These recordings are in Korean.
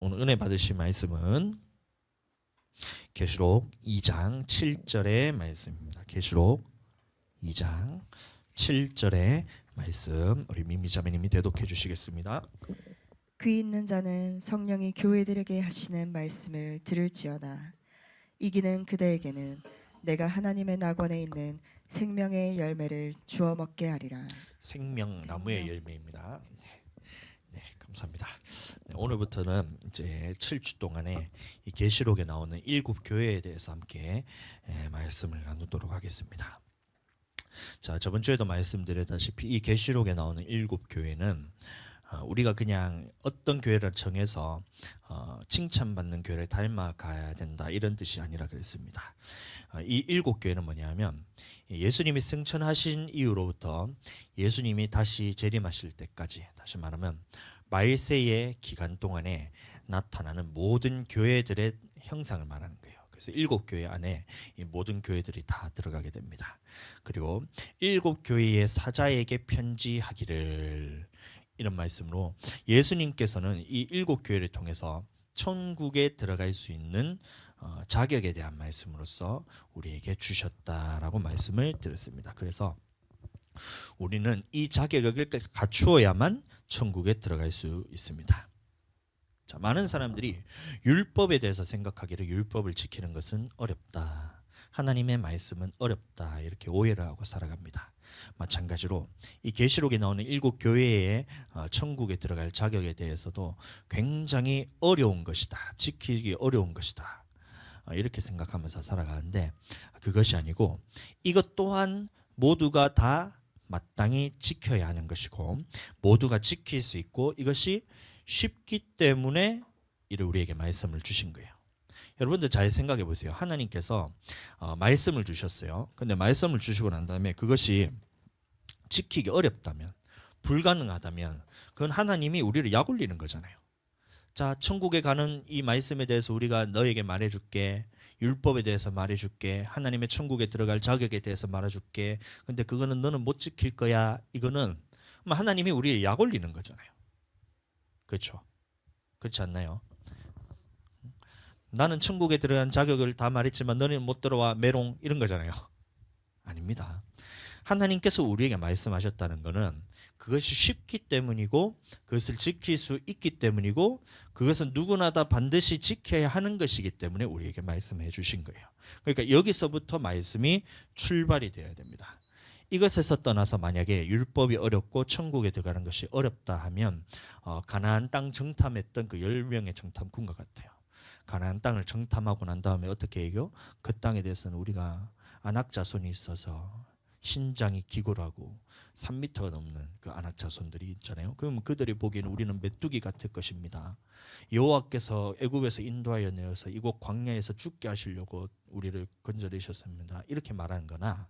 오늘 은혜 받으실 말씀은 계시록 2장 7절의 말씀입니다. 계시록 2장 7절의 말씀 우리 민미자매님이 대독해 주시겠습니다. 귀 있는 자는 성령이 교회들에게 하시는 말씀을 들을지어다. 이기는 그대에게는 내가 하나님의 낙원에 있는 생명의 열매를 주어 먹게 하리라. 생명나무의 열매입니다. 네, 감사합니다. 네, 오늘부터는 이제 7주 동안에 이 계시록에 나오는 7교회에 대해서 함께 말씀을 나누도록 하겠습니다. 자, 저번 주에도 말씀드렸다시피 이 계시록에 나오는 7교회는 우리가 그냥 어떤 교회를 정해서 칭찬받는 교회를 닮아가야 된다 이런 뜻이 아니라 그랬습니다. 이 7교회는 뭐냐면 예수님이 승천하신 이후로부터 예수님이 다시 재림하실 때까지, 다시 말하면 말세의 기간 동안에 나타나는 모든 교회들의 형상을 말하는 거예요. 그래서 7교회 안에 이 모든 교회들이 다 들어가게 됩니다. 그리고 7교회의 사자에게 편지하기를, 이런 말씀으로 예수님께서는 이 7교회를 통해서 천국에 들어갈 수 있는 자격에 대한 말씀으로서 우리에게 주셨다라고 말씀을 드렸습니다. 그래서 우리는 이 자격을 갖추어야만 천국에 들어갈 수 있습니다. 자, 많은 사람들이 율법에 대해서 생각하기를 율법을 지키는 것은 어렵다, 하나님의 말씀은 어렵다, 이렇게 오해를 하고 살아갑니다. 마찬가지로 이 계시록에 나오는 7교회의 천국에 들어갈 자격에 대해서도 굉장히 어려운 것이다, 지키기 어려운 것이다, 이렇게 생각하면서 살아가는데 그것이 아니고 이것 또한 모두가 다 마땅히 지켜야 하는 것이고 모두가 지킬 수 있고 이것이 쉽기 때문에 이를 우리에게 말씀을 주신 거예요. 여러분들 잘 생각해 보세요. 하나님께서 말씀을 주셨어요. 근데 말씀을 주시고 난 다음에 그것이 지키기 어렵다면, 불가능하다면 그건 하나님이 우리를 약올리는 거잖아요. 자, 천국에 가는 이 말씀에 대해서 우리가 너에게 말해줄게, 율법에 대해서 말해줄게, 하나님의 천국에 들어갈 자격에 대해서 말해줄게. 근데 그거는 너는 못 지킬 거야. 이거는 하나님이 우리를 약올리는 거잖아요. 그렇죠? 그렇지 않나요? 나는 천국에 들어간 자격을 다 말했지만 너는 못 들어와, 메롱, 이런 거잖아요. 아닙니다. 하나님께서 우리에게 말씀하셨다는 것은 그것이 쉽기 때문이고 그것을 지킬 수 있기 때문이고 그것은 누구나 다 반드시 지켜야 하는 것이기 때문에 우리에게 말씀해 주신 거예요. 그러니까 여기서부터 말씀이 출발이 되어야 됩니다. 이것에서 떠나서 만약에 율법이 어렵고 천국에 들어가는 것이 어렵다 하면 가나안 땅 정탐했던 그 10명의 정탐꾼과 같아요. 가나안 땅을 정탐하고 난 다음에 어떻게 해요? 그 땅에 대해서는 우리가 안악 자손이 있어서 신장이 기골하고 3m가 넘는 그 안악 자손들이 있잖아요. 그러면 그들이 보기에는 우리는 메뚜기 같을 것입니다. 여호와께서 애굽에서 인도하여 내어서 이곳 광야에서 죽게 하시려고 우리를 건져내셨습니다. 이렇게 말하는 거나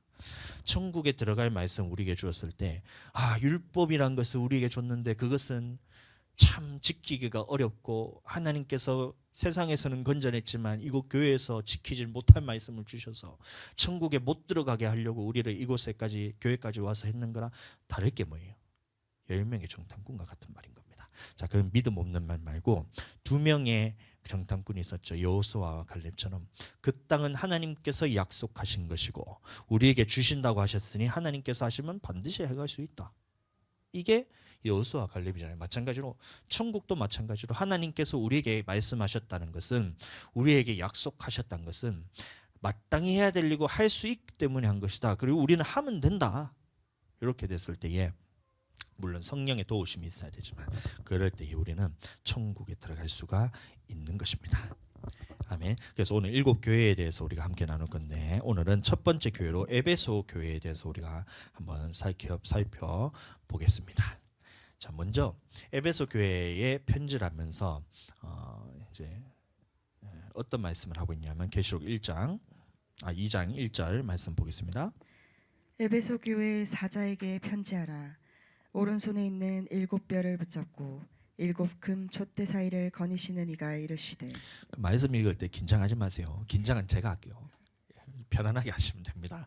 천국에 들어갈 말씀 우리에게 주었을 때 율법이란 것을 우리에게 줬는데 그것은 참 지키기가 어렵고 하나님께서 세상에서는 건져냈지만 이곳 교회에서 지키지 못할 말씀을 주셔서 천국에 못 들어가게 하려고 우리를 이곳에까지, 교회까지 와서 했는 거랑 다를 게 뭐예요? 10명의 정탐꾼과 같은 말인 겁니다. 자, 그럼 믿음 없는 말 말고 2명의 정탐꾼이 있었죠. 여호수아와 갈렙처럼 그 땅은 하나님께서 약속하신 것이고 우리에게 주신다고 하셨으니 하나님께서 하시면 반드시 해갈 수 있다. 이게 여호수아 갈렙이잖아요. 마찬가지로 천국도 마찬가지로 하나님께서 우리에게 말씀하셨다는 것은, 우리에게 약속하셨다는 것은 마땅히 해야 될 일이고 할 수 있기 때문에 한 것이다. 그리고 우리는 하면 된다. 이렇게 됐을 때에 물론 성령의 도우심이 있어야 되지만 그럴 때에 우리는 천국에 들어갈 수가 있는 것입니다. 아멘. 그래서 오늘 7교회에 대해서 우리가 함께 나눌 건데 오늘은 첫 번째 교회로 에베소 교회에 대해서 우리가 한번 살펴보겠습니다. 자, 먼저 에베소 교회에 편지를 하면서 이제 어떤 말씀을 하고 있냐면 계시록 2장 1절 말씀 보겠습니다. 에베소 교회 사자에게 편지하라. 오른손에 있는 7뼈를 붙잡고 7금 촛대 사이를 거니시는 이가 이르시되. 그 말씀 읽을 때 긴장하지 마세요. 긴장은 제가 할게요. 편안하게 하시면 됩니다.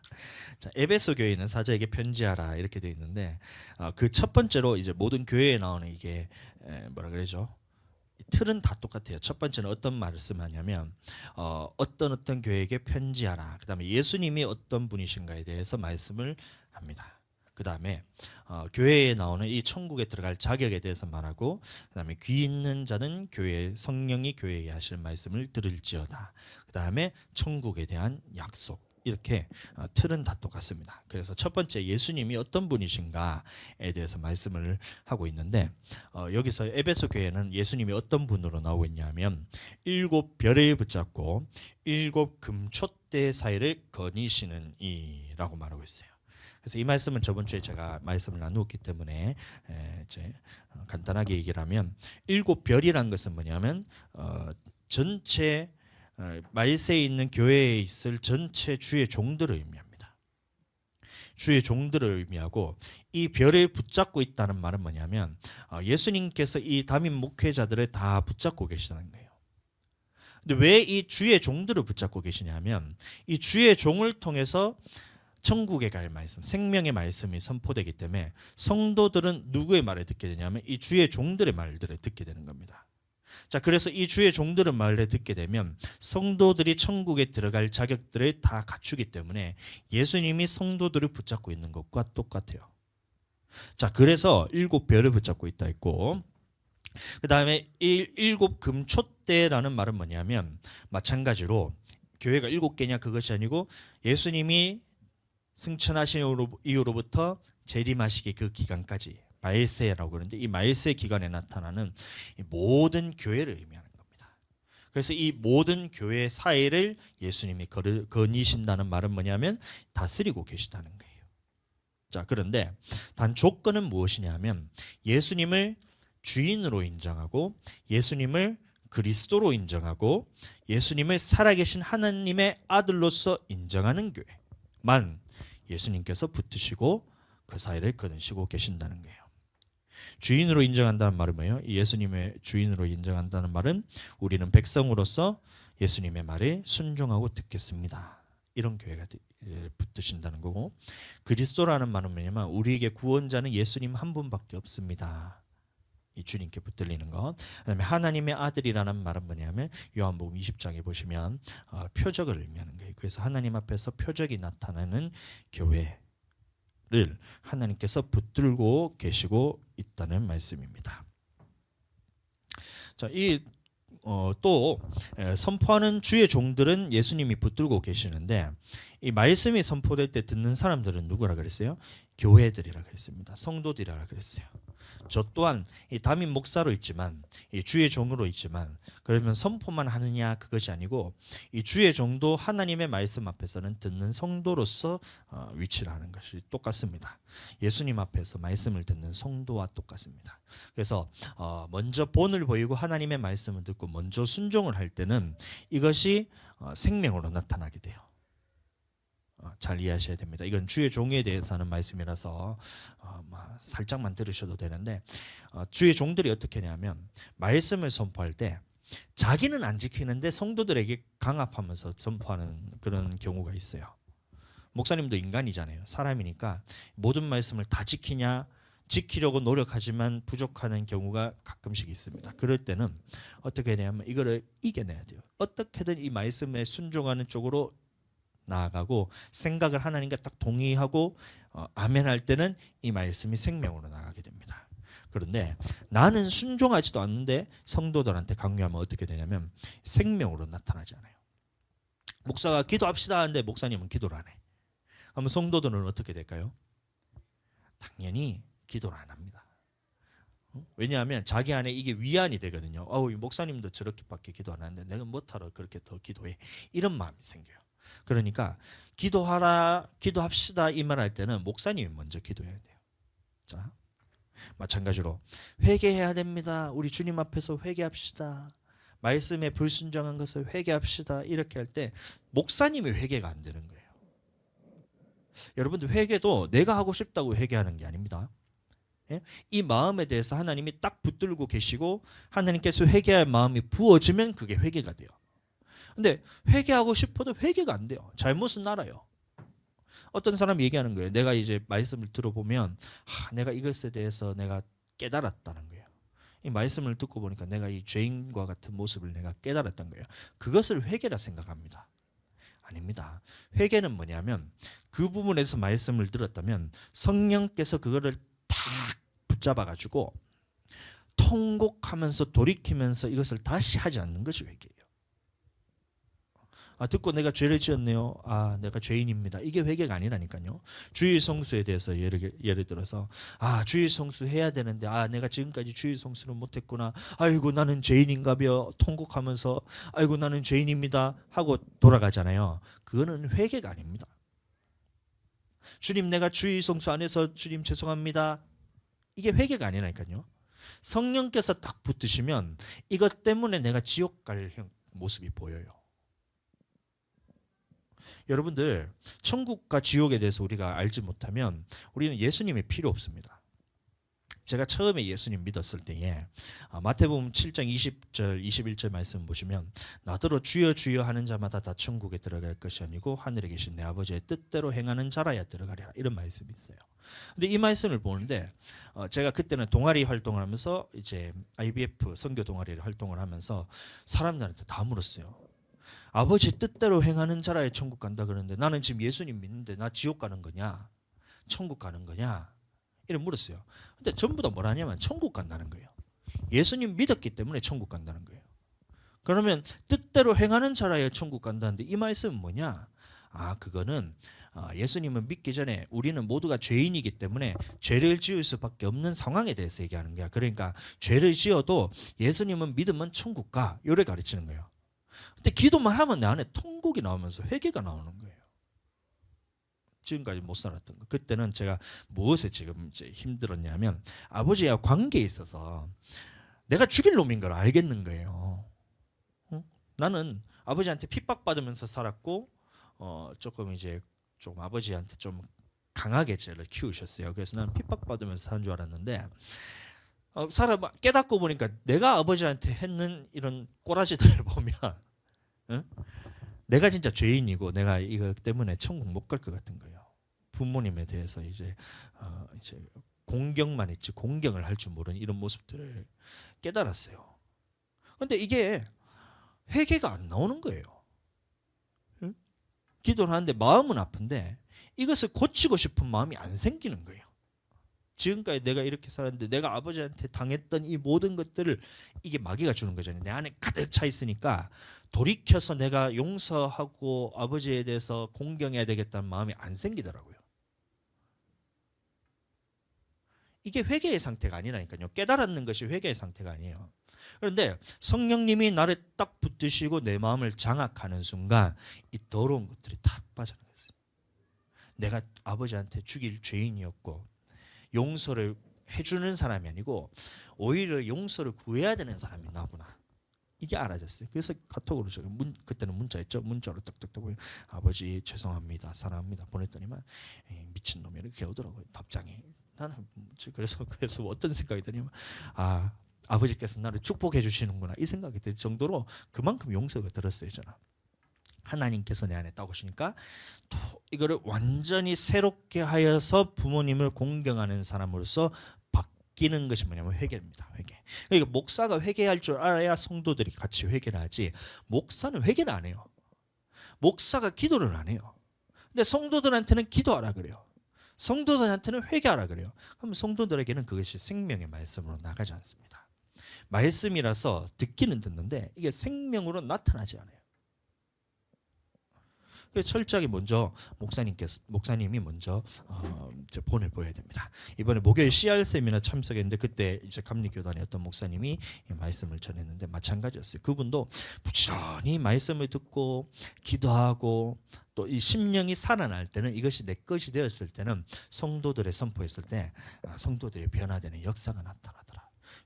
자, 에베소 교회 있는 사자에게 편지하라 이렇게 되어 있는데 그 첫 번째로 이제 모든 교회에 나오는 이게 뭐라 그러죠? 틀은 다 똑같아요. 첫 번째는 어떤 말씀하냐면 어떤 교회에게 편지하라. 그다음에 예수님이 어떤 분이신가에 대해서 말씀을 합니다. 그다음에 교회에 나오는 이 천국에 들어갈 자격에 대해서 말하고, 그다음에 귀 있는 자는 교회 성령이 교회에 하실 말씀을 들을지어다. 그다음에 천국에 대한 약속. 이렇게 틀은 다 똑같습니다. 그래서 첫 번째 예수님이 어떤 분이신가에 대해서 말씀을 하고 있는데, 여기서 에베소 교회는 예수님이 어떤 분으로 나오고 있냐면 7별을 붙잡고 7금촛대 사이를 거니시는 이라고 말하고 있어요. 그래서 이 말씀은 저번 주에 제가 말씀을 나누었기 때문에 이제 간단하게 얘기를 하면, 7별이라는 것은 뭐냐면 전체 말세에 있는 교회에 있을 전체 주의 종들을 의미합니다. 주의 종들을 의미하고, 이 별을 붙잡고 있다는 말은 뭐냐면 예수님께서 이 담임 목회자들을 다 붙잡고 계시다는 거예요. 근데 왜 이 주의 종들을 붙잡고 계시냐면, 이 주의 종을 통해서 천국에 갈 말씀, 생명의 말씀이 선포되기 때문에 성도들은 누구의 말을 듣게 되냐면 이 주의 종들의 말들을 듣게 되는 겁니다. 자, 그래서 이 주의 종들의 말을 듣게 되면 성도들이 천국에 들어갈 자격들을 다 갖추기 때문에 예수님이 성도들을 붙잡고 있는 것과 똑같아요. 자, 그래서 7별을 붙잡고 있다 했고, 그 다음에 7금촛대라는 말은 뭐냐면 마찬가지로 교회가 7개냐 그것이 아니고, 예수님이 승천하신 이후로부터 재림하시기 그 기간까지 말세라고 그러는데, 이 말세 기간에 나타나는 모든 교회를 의미하는 겁니다. 그래서 이 모든 교회 사이를 예수님이 거니신다는 말은 뭐냐면 다스리고 계시다는 거예요. 자, 그런데 단 조건은 무엇이냐면 예수님을 주인으로 인정하고, 예수님을 그리스도로 인정하고, 예수님을 살아계신 하나님의 아들로서 인정하는 교회만 예수님께서 붙으시고 그 사이를 거느시고 계신다는 거예요. 주인으로 인정한다는 말은 뭐예요? 예수님의 주인으로 인정한다는 말은 우리는 백성으로서 예수님의 말에 순종하고 듣겠습니다. 이런 교회가 붙으신다는 거고, 그리스도라는 말은 뭐냐면 우리에게 구원자는 예수님 한 분밖에 없습니다. 이 주님께 붙들리는 것. 그다음에 하나님의 아들이라는 말은 뭐냐면 요한복음 20장에 보시면 표적을 의미하는 거예요. 그래서 하나님 앞에서 표적이 나타나는 교회를 하나님께서 붙들고 계시고 있다는 말씀입니다. 자, 또 선포하는 주의 종들은 예수님이 붙들고 계시는데, 이 말씀이 선포될 때 듣는 사람들은 누구라 그랬어요? 교회들이라 그랬습니다. 성도들이라 그랬어요. 저 또한 이 담임 목사로 있지만, 이 주의 종으로 있지만, 그러면 선포만 하느냐 그것이 아니고, 이 주의 종도 하나님의 말씀 앞에서는 듣는 성도로서 위치를 하는 것이 똑같습니다. 예수님 앞에서 말씀을 듣는 성도와 똑같습니다. 그래서 먼저 본을 보이고 하나님의 말씀을 듣고 먼저 순종을 할 때는 이것이 생명으로 나타나게 돼요. 잘 이해하셔야 됩니다. 이건 주의 종에 대해서 하는 말씀이라서 살짝만 들으셔도 되는데, 주의 종들이 어떻게 하냐면 말씀을 선포할 때 자기는 안 지키는데 성도들에게 강압하면서 선포하는 그런 경우가 있어요. 목사님도 인간이잖아요. 사람이니까 모든 말씀을 다 지키려고 노력하지만 부족하는 경우가 가끔씩 있습니다. 그럴 때는 어떻게 되냐면 이거를 이겨내야 돼요. 어떻게든 이 말씀에 순종하는 쪽으로 나아가고, 생각을 하나님과 딱 동의하고 아멘 할 때는 이 말씀이 생명으로 나가게 됩니다. 그런데 나는 순종하지도 않는데 성도들한테 강요하면 어떻게 되냐면 생명으로 나타나지 않아요. 목사가 기도합시다 하는데 목사님은 기도를 안 해. 그러면 성도들은 어떻게 될까요? 당연히 기도를 안 합니다. 왜냐하면 자기 안에 이게 위안이 되거든요. 목사님도 저렇게밖에 기도 안 하는데 내가 뭐하러 그렇게 더 기도해, 이런 마음이 생겨요. 그러니까 기도하라, 기도합시다 이 말 할 때는 목사님이 먼저 기도해야 돼요. 자, 마찬가지로 회개해야 됩니다. 우리 주님 앞에서 회개합시다. 말씀에 불순종한 것을 회개합시다. 이렇게 할 때 목사님이 회개가 안 되는 거예요. 여러분들, 회개도 내가 하고 싶다고 회개하는 게 아닙니다. 이 마음에 대해서 하나님이 딱 붙들고 계시고 하나님께서 회개할 마음이 부어지면 그게 회개가 돼요. 근데 회개하고 싶어도 회개가 안 돼요. 잘못은 알아요. 어떤 사람이 얘기하는 거예요. 내가 이제 말씀을 들어보면 내가 이것에 대해서 내가 깨달았다는 거예요. 이 말씀을 듣고 보니까 내가 이 죄인과 같은 모습을 내가 깨달았던 거예요. 그것을 회개라 생각합니다. 아닙니다. 회개는 뭐냐면 그 부분에서 말씀을 들었다면 성령께서 그거를 딱 붙잡아 가지고 통곡하면서 돌이키면서 이것을 다시 하지 않는 것이 회개예요. 듣고 내가 죄를 지었네요. 내가 죄인입니다. 이게 회개가 아니라니까요. 주의 성수에 대해서 예를 들어서 주의 성수 해야 되는데 내가 지금까지 주의 성수를 못했구나. 아이고 나는 죄인인가벼 통곡하면서 아이고 나는 죄인입니다 하고 돌아가잖아요. 그거는 회개가 아닙니다. 주님 내가 주의 성수 안 해서 주님 죄송합니다. 이게 회개가 아니라니까요. 성령께서 딱 붙으시면 이것 때문에 내가 지옥 갈 모습이 보여요. 여러분들 천국과 지옥에 대해서 우리가 알지 못하면 우리는 예수님이 필요 없습니다. 제가 처음에 예수님 믿었을 때에 마태복음 7장 20절 21절 말씀 보시면 나더러 주여 주여 하는 자마다 다 천국에 들어갈 것이 아니고 하늘에 계신 내 아버지의 뜻대로 행하는 자라야 들어가리라 이런 말씀이 있어요. 근데 이 말씀을 보는데 제가 그때는 동아리 활동을 하면서 이제 IBF 선교 동아리 활동을 하면서 사람들한테 다 물었어요. 아버지 뜻대로 행하는 자라야 천국 간다 그러는데 나는 지금 예수님 믿는데 나 지옥 가는 거냐? 천국 가는 거냐? 이런 물었어요. 근데 전부 다 뭐라냐면 천국 간다는 거예요. 예수님 믿었기 때문에 천국 간다는 거예요. 그러면 뜻대로 행하는 자라야 천국 간다는데 이 말씀은 뭐냐? 그거는 예수님을 믿기 전에 우리는 모두가 죄인이기 때문에 죄를 지을 수밖에 없는 상황에 대해서 얘기하는 거야. 그러니까 죄를 지어도 예수님은 믿으면 천국 가. 이를 가르치는 거예요. 근데 기도만 하면 내 안에 통곡이 나오면서 회개가 나오는 거예요. 지금까지 못 살았던 거. 그때는 제가 무엇에 지금 이제 힘들었냐면 아버지와 관계에 있어서 내가 죽일 놈인 걸 알겠는 거예요. 나는 아버지한테 핍박받으면서 살았고 조금 이제 좀 아버지한테 좀 강하게 저를 키우셨어요. 그래서 나는 핍박받으면서 사는 줄 알았는데 깨닫고 보니까 내가 아버지한테 했는 이런 꼬라지들을 보면 내가 진짜 죄인이고 내가 이거 때문에 천국 못 갈 것 같은 거예요. 부모님에 대해서 이제 공경만 있지 공경을 할 줄 모르는 이런 모습들을 깨달았어요. 근데 이게 회개가 안 나오는 거예요. 기도를 하는데 마음은 아픈데 이것을 고치고 싶은 마음이 안 생기는 거예요. 지금까지 내가 이렇게 살았는데 내가 아버지한테 당했던 이 모든 것들을 이게 마귀가 주는 거잖아요. 내 안에 가득 차 있으니까 돌이켜서 내가 용서하고 아버지에 대해서 공경해야 되겠다는 마음이 안 생기더라고요. 이게 회개의 상태가 아니라니까요. 깨달았는 것이 회개의 상태가 아니에요. 그런데 성령님이 나를 딱 붙드시고 내 마음을 장악하는 순간 이 더러운 것들이 다 빠져나갔어요. 내가 아버지한테 죽일 죄인이었고 용서를 해주는 사람이 아니고 오히려 용서를 구해야 되는 사람이 나구나. 이게 알아졌어요. 그래서 카톡으로 제가 그때는 문자였죠. 문자로 딱딱딱 보면 아버지 죄송합니다. 사랑합니다. 보냈더니만 미친놈이 이렇게 오더라고요. 답장이. 나는 그래서 어떤 생각이 드냐면 아버지께서 나를 축복해 주시는구나 이 생각이 들 정도로 그만큼 용서가 들었어요. 저는. 하나님께서 내 안에 딱 오시니까 또 이거를 완전히 새롭게 하여서 부모님을 공경하는 사람으로서 바뀌는 것이 뭐냐면 회개입니다. 회개. 그러니까 목사가 회개할 줄 알아야 성도들이 같이 회개를 하지 목사는 회개를 안 해요. 목사가 기도를 안 해요. 근데 성도들한테는 기도하라 그래요. 성도들한테는 회개하라 그래요. 그럼 성도들에게는 그것이 생명의 말씀으로 나가지 않습니다. 말씀이라서 듣기는 듣는데 이게 생명으로 나타나지 않아요. 철저하게 먼저 목사님이 먼저 보내보아야 됩니다. 이번에 목요일 CR 세미나 참석했는데 그때 이제 감리교단의 어떤 목사님이 말씀을 전했는데 마찬가지였어요. 그분도 부지런히 말씀을 듣고 기도하고 또 이 심령이 살아날 때는 이것이 내 것이 되었을 때는 성도들의 선포했을 때 성도들이 변화되는 역사가 나타나더라.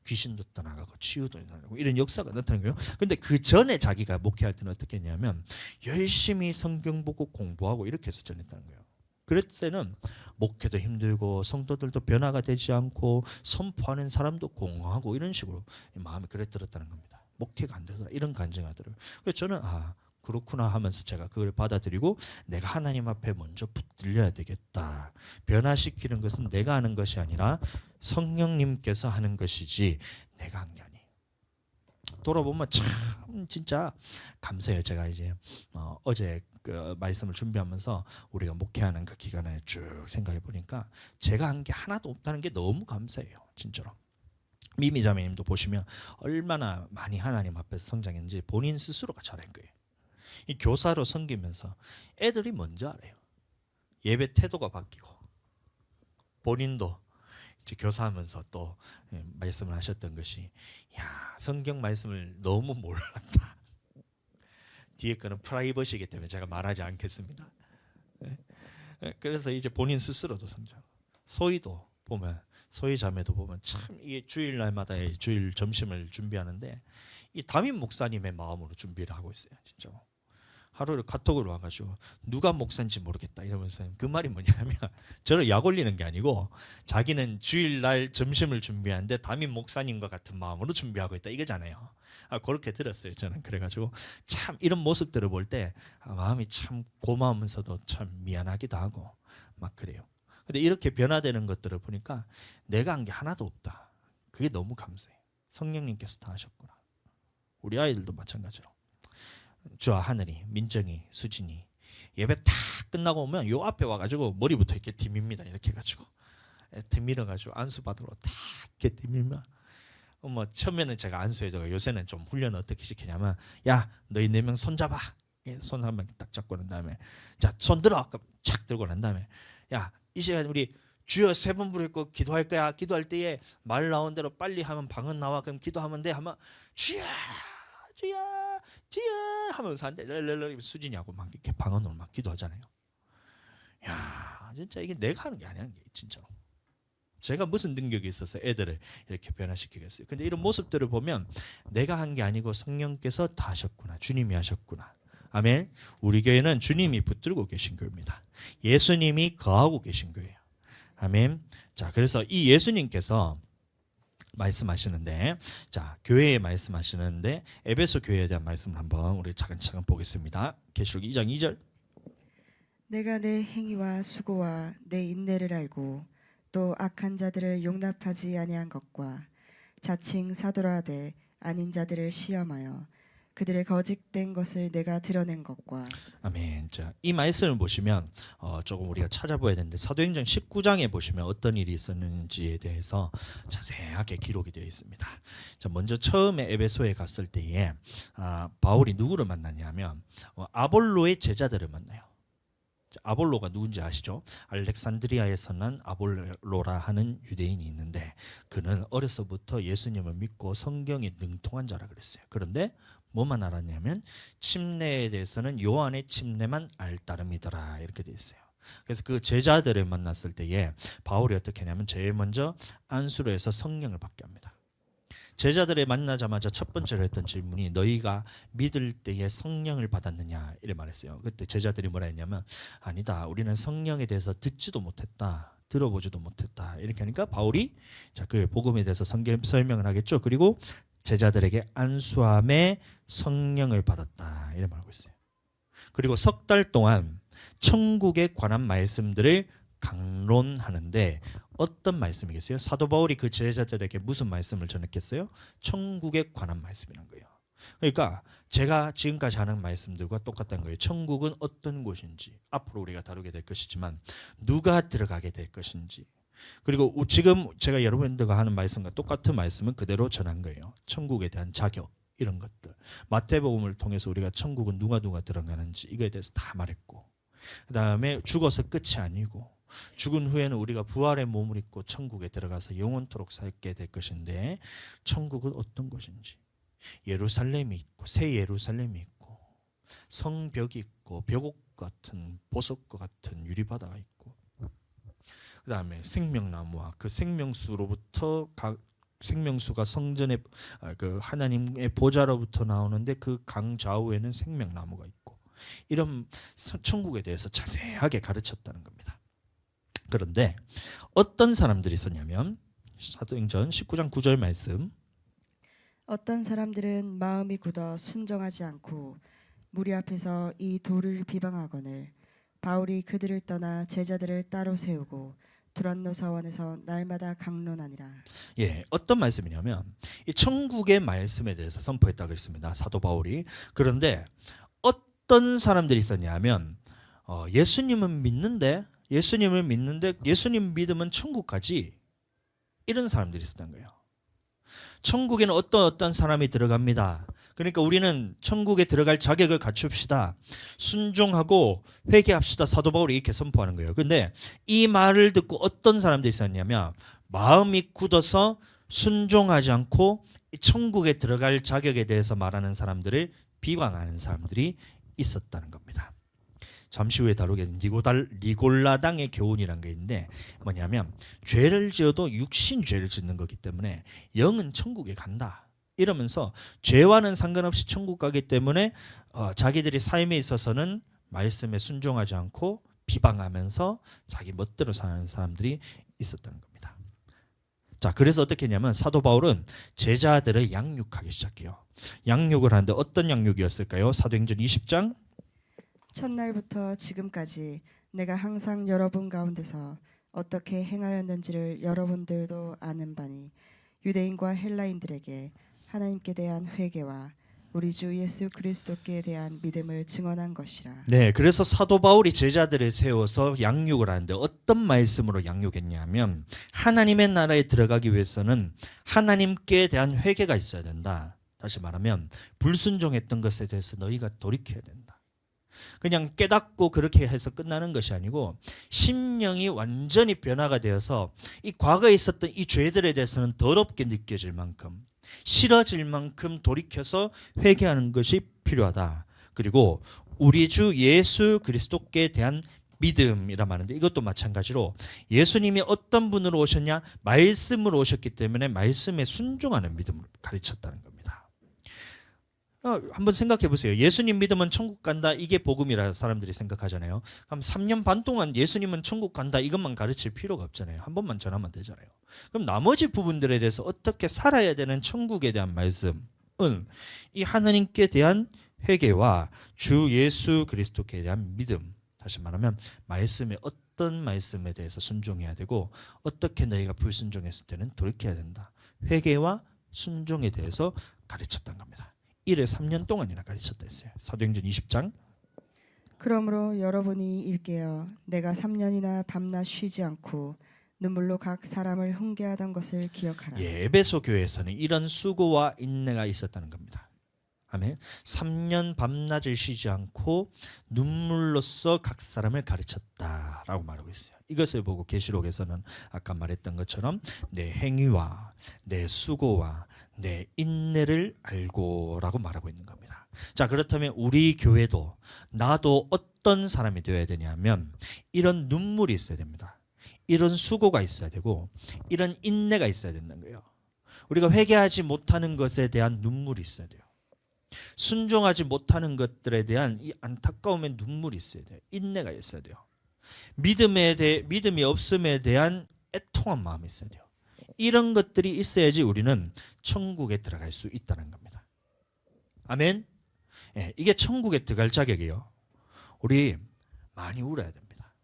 귀신도 떠나가고 치유도 나가고 이런 역사가 나타나는 거예요. 근데 그 전에 자기가 목회할 때는 어떻게 했냐면 열심히 성경 보고 공부하고 이렇게 해서 전했다는 거예요. 그랬을 때는 목회도 힘들고 성도들도 변화가 되지 않고 선포하는 사람도 공허하고 이런 식으로 마음이 그래 들었다는 겁니다. 목회가 안 되더라 이런 간증하더라고요. 그래서 저는 그렇구나 하면서 제가 그걸 받아들이고 내가 하나님 앞에 먼저 붙들려야 되겠다. 변화시키는 것은 내가 하는 것이 아니라 성령님께서 하는 것이지 내가 한 게 아니에요. 돌아보면 참 진짜 감사해요. 제가 이제 어제 그 말씀을 준비하면서 우리가 목회하는 그 기간을 쭉 생각해 보니까 제가 한 게 하나도 없다는 게 너무 감사해요. 진짜로. 미미 자매님도 보시면 얼마나 많이 하나님 앞에서 성장했는지 본인 스스로가 잘한 거예요. 이 교사로 섬기면서 애들이 먼저 알아요. 예배 태도가 바뀌고 본인도 이제 교사하면서 또 말씀을 하셨던 것이 야 성경 말씀을 너무 몰랐다. 뒤에 거는 프라이버시이기 때문에 제가 말하지 않겠습니다. 그래서 이제 본인 스스로도 성장. 소희도 보면 소희 자매도 보면 참 이게 주일날마다 주일 점심을 준비하는데 이 담임 목사님의 마음으로 준비를 하고 있어요. 진짜. 하루를 카톡으로 와가지고 누가 목사인지 모르겠다 이러면서 그 말이 뭐냐면 저를 약 올리는 게 아니고 자기는 주일날 점심을 준비하는데 담임 목사님과 같은 마음으로 준비하고 있다 이거잖아요. 그렇게 들었어요 저는. 그래가지고 참 이런 모습들을 볼 때 마음이 참 고마우면서도 참 미안하기도 하고 막 그래요. 근데 이렇게 변화되는 것들을 보니까 내가 한 게 하나도 없다. 그게 너무 감사해요. 성령님께서 다 하셨구나. 우리 아이들도 마찬가지로. 주와 하늘이, 민정이, 수진이 예배 다 끝나고 오면 요 앞에 와가지고 머리부터 이렇게 디밉니다. 이렇게 해가지고 디밀어가지고 안수 받으러 다 이렇게 디밀면 뭐 처음에는 제가 안수해도 요새는 좀 훈련을 어떻게 시키냐면 야 너희 4명 손 잡아. 손 한 번 딱 잡고 난 다음에 자 손 들어. 그럼 착 들고 난 다음에 야 이 시간 우리 주여 3번 부르고 기도할 거야. 기도할 때에 말 나온 대로 빨리 하면 방언 나와. 그럼 기도하면 돼. 하면 주여 주여 주여 하면서 한데 수진이하고 막 이렇게 방언으로 막 기도하잖아요. 야 진짜 이게 내가 하는 게 아니야. 진짜로. 제가 무슨 능력이 있어서 애들을 이렇게 변화시키겠어요. 근데 이런 모습들을 보면 내가 한 게 아니고 성령께서 다 하셨구나. 주님이 하셨구나. 아멘. 우리 교회는 주님이 붙들고 계신 교회입니다. 예수님이 거하고 계신 교회예요. 아멘. 자, 그래서 이 예수님께서 말씀하시는데, 자 교회에 말씀하시는데 에베소 교회에 대한 말씀을 한번 우리 차근차근 보겠습니다. 계시록 2장 2절. 내가 내 행위와 수고와 내 인내를 알고 또 악한 자들을 용납하지 아니한 것과 자칭 사도라 하되 아닌 자들을 시험하여 그들의 거짓된 것을 내가 드러낸 것과. 아멘. 자, 이 말씀을 보시면 조금 우리가 찾아봐야 되는데 사도행전 19장에 보시면 어떤 일이 있었는지에 대해서 자세하게 기록이 되어 있습니다. 자, 먼저 처음에 에베소에 갔을 때에 바울이 누구를 만나냐면 아볼로의 제자들을 만나요. 아볼로가 누군지 아시죠? 알렉산드리아에서 난 아볼로라 하는 유대인이 있는데 그는 어려서부터 예수님을 믿고 성경에 능통한 자라 그랬어요. 그런데 뭐만 알았냐면 침례에 대해서는 요한의 침례만 알따름이더라 이렇게 돼 있어요. 그래서 그 제자들을 만났을 때에 바울이 어떻게 하냐면 제일 먼저 안수로 해서 성령을 받게 합니다. 제자들을 만나자마자 첫 번째로 했던 질문이 너희가 믿을 때에 성령을 받았느냐 이래 말했어요. 그때 제자들이 뭐라 했냐면 아니다 우리는 성령에 대해서 듣지도 못했다 들어보지도 못했다 이렇게 하니까 바울이 자 그 복음에 대해서 설명을 하겠죠. 그리고 제자들에게 안수함에 성령을 받았다 이래 말하고 있어요. 그리고 3달 동안 천국에 관한 말씀들을 강론하는데 어떤 말씀이겠어요? 사도 바울이 그 제자들에게 무슨 말씀을 전했겠어요? 천국에 관한 말씀이란 거예요. 그러니까 제가 지금까지 하는 말씀들과 똑같다는 거예요. 천국은 어떤 곳인지 앞으로 우리가 다루게 될 것이지만 누가 들어가게 될 것인지 그리고 지금 제가 여러분들과 하는 말씀과 똑같은 말씀은 그대로 전한 거예요. 천국에 대한 자격 이런 것들 마태복음을 통해서 우리가 천국은 누가 들어가는지 이거에 대해서 다 말했고 그 다음에 죽어서 끝이 아니고 죽은 후에는 우리가 부활의 몸을 입고 천국에 들어가서 영원토록 살게 될 것인데 천국은 어떤 곳인지 예루살렘이 있고 새 예루살렘이 있고 성벽이 있고 벽옥 같은 보석과 같은 유리바다가 있고 그 다음에 생명나무와 그 생명수로부터 생명수가 성전의 그 하나님의 보좌로부터 나오는데 그 강 좌우에는 생명나무가 있고 이런 천국에 대해서 자세하게 가르쳤다는 겁니다. 그런데 어떤 사람들이 있었냐면 사도행전 19장 9절 말씀 어떤 사람들은 마음이 굳어 순종하지 않고 무리 앞에서 이 돌을 비방하거늘 바울이 그들을 떠나 제자들을 따로 세우고 두란노 사원에서 날마다 강론하니라. 예, 어떤 말씀이냐면 이 천국의 말씀에 대해서 선포했다고 했습니다. 사도 바울이. 그런데 어떤 사람들이 있었냐면 예수님을 믿는데 예수님 믿으면 천국 가지, 이런 사람들이 있었던 거예요. 천국에는 어떤 사람이 들어갑니다. 그러니까 우리는 천국에 들어갈 자격을 갖춥시다. 순종하고 회개합시다. 사도 바울이 이렇게 선포하는 거예요. 근데 이 말을 듣고 어떤 사람들이 있었냐면 마음이 굳어서 순종하지 않고 천국에 들어갈 자격에 대해서 말하는 사람들을 비방하는 사람들이 있었다는 겁니다. 잠시 후에 다루게 니골라당의 교훈이라는 게 있는데 뭐냐면 죄를 지어도 육신 죄를 짓는 거기 때문에 영은 천국에 간다 이러면서 죄와는 상관없이 천국 가기 때문에 자기들이 삶에 있어서는 말씀에 순종하지 않고 비방하면서 자기 멋대로 사는 사람들이 있었다는 겁니다. 자, 그래서 어떻게 했냐면 사도 바울은 제자들을 양육하기 시작해요. 양육을 하는데 어떤 양육이었을까요? 사도행전 20장 첫날부터 지금까지 내가 항상 여러분 가운데서 어떻게 행하였는지를 여러분들도 아는 바니 유대인과 헬라인들에게 하나님께 대한 회개와 우리 주 예수 그리스도께 대한 믿음을 증언한 것이라. 네, 그래서 사도 바울이 제자들을 세워서 양육을 하는데 어떤 말씀으로 양육했냐면 하나님의 나라에 들어가기 위해서는 하나님께 대한 회개가 있어야 된다. 다시 말하면 불순종했던 것에 대해서 너희가 돌이켜야 된다. 그냥 깨닫고 그렇게 해서 끝나는 것이 아니고 심령이 완전히 변화가 되어서 이 과거에 있었던 이 죄들에 대해서는 더럽게 느껴질 만큼, 싫어질 만큼 돌이켜서 회개하는 것이 필요하다. 그리고 우리 주 예수 그리스도께 대한 믿음이라 말하는데 이것도 마찬가지로 예수님이 어떤 분으로 오셨냐? 말씀으로 오셨기 때문에 말씀에 순종하는 믿음을 가르쳤다는 겁니다. 한번 생각해 보세요. 예수님 믿으면 천국 간다, 이게 복음이라 사람들이 생각하잖아요. 그럼 3년 반 동안 예수님은 천국 간다 이것만 가르칠 필요가 없잖아요. 한 번만 전하면 되잖아요. 그럼 나머지 부분들에 대해서 어떻게 살아야 되는 천국에 대한 말씀은 이 하나님께 대한 회개와 주 예수 그리스도께 대한 믿음, 다시 말하면 말씀에 어떤 말씀에 대해서 순종해야 되고 어떻게 너희가 불순종했을 때는 돌이켜야 된다. 회개와 순종에 대해서 가르쳤던 겁니다. 이를 3년 동안이나 가르쳤다 했어요. 사도행전 20장. 그러므로 여러분이 일깨어 내가 3년이나 밤낮 쉬지 않고 눈물로 각 사람을 훈계하던 것을 기억하라. 예, 에베소 교회에서는 이런 수고와 인내가 있었다는 겁니다. 아멘. 3년 밤낮을 쉬지 않고 눈물로써 각 사람을 가르쳤다라고 말하고 있어요. 이것을 보고 계시록에서는 아까 말했던 것처럼 내 행위와 내 수고와 내 인내를 알고라고 말하고 있는 겁니다. 자, 그렇다면 우리 교회도 나도 어떤 사람이 되어야 되냐면 이런 눈물이 있어야 됩니다. 이런 수고가 있어야 되고 이런 인내가 있어야 된다는 거예요. 우리가 회개하지 못하는 것에 대한 눈물이 있어야 돼요. 순종하지 못하는 것들에 대한 이 안타까움의 눈물이 있어야 돼요. 인내가 있어야 돼요. 믿음이 없음에 대한 애통한 마음이 있어야 돼요. 이런 것들이 있어야지 우리는 천국에 들어갈 수 있다는 겁니다. 아멘. 예, 이게 천국에 들어갈 자격이에요. 우리 많이 울어야 됩니다.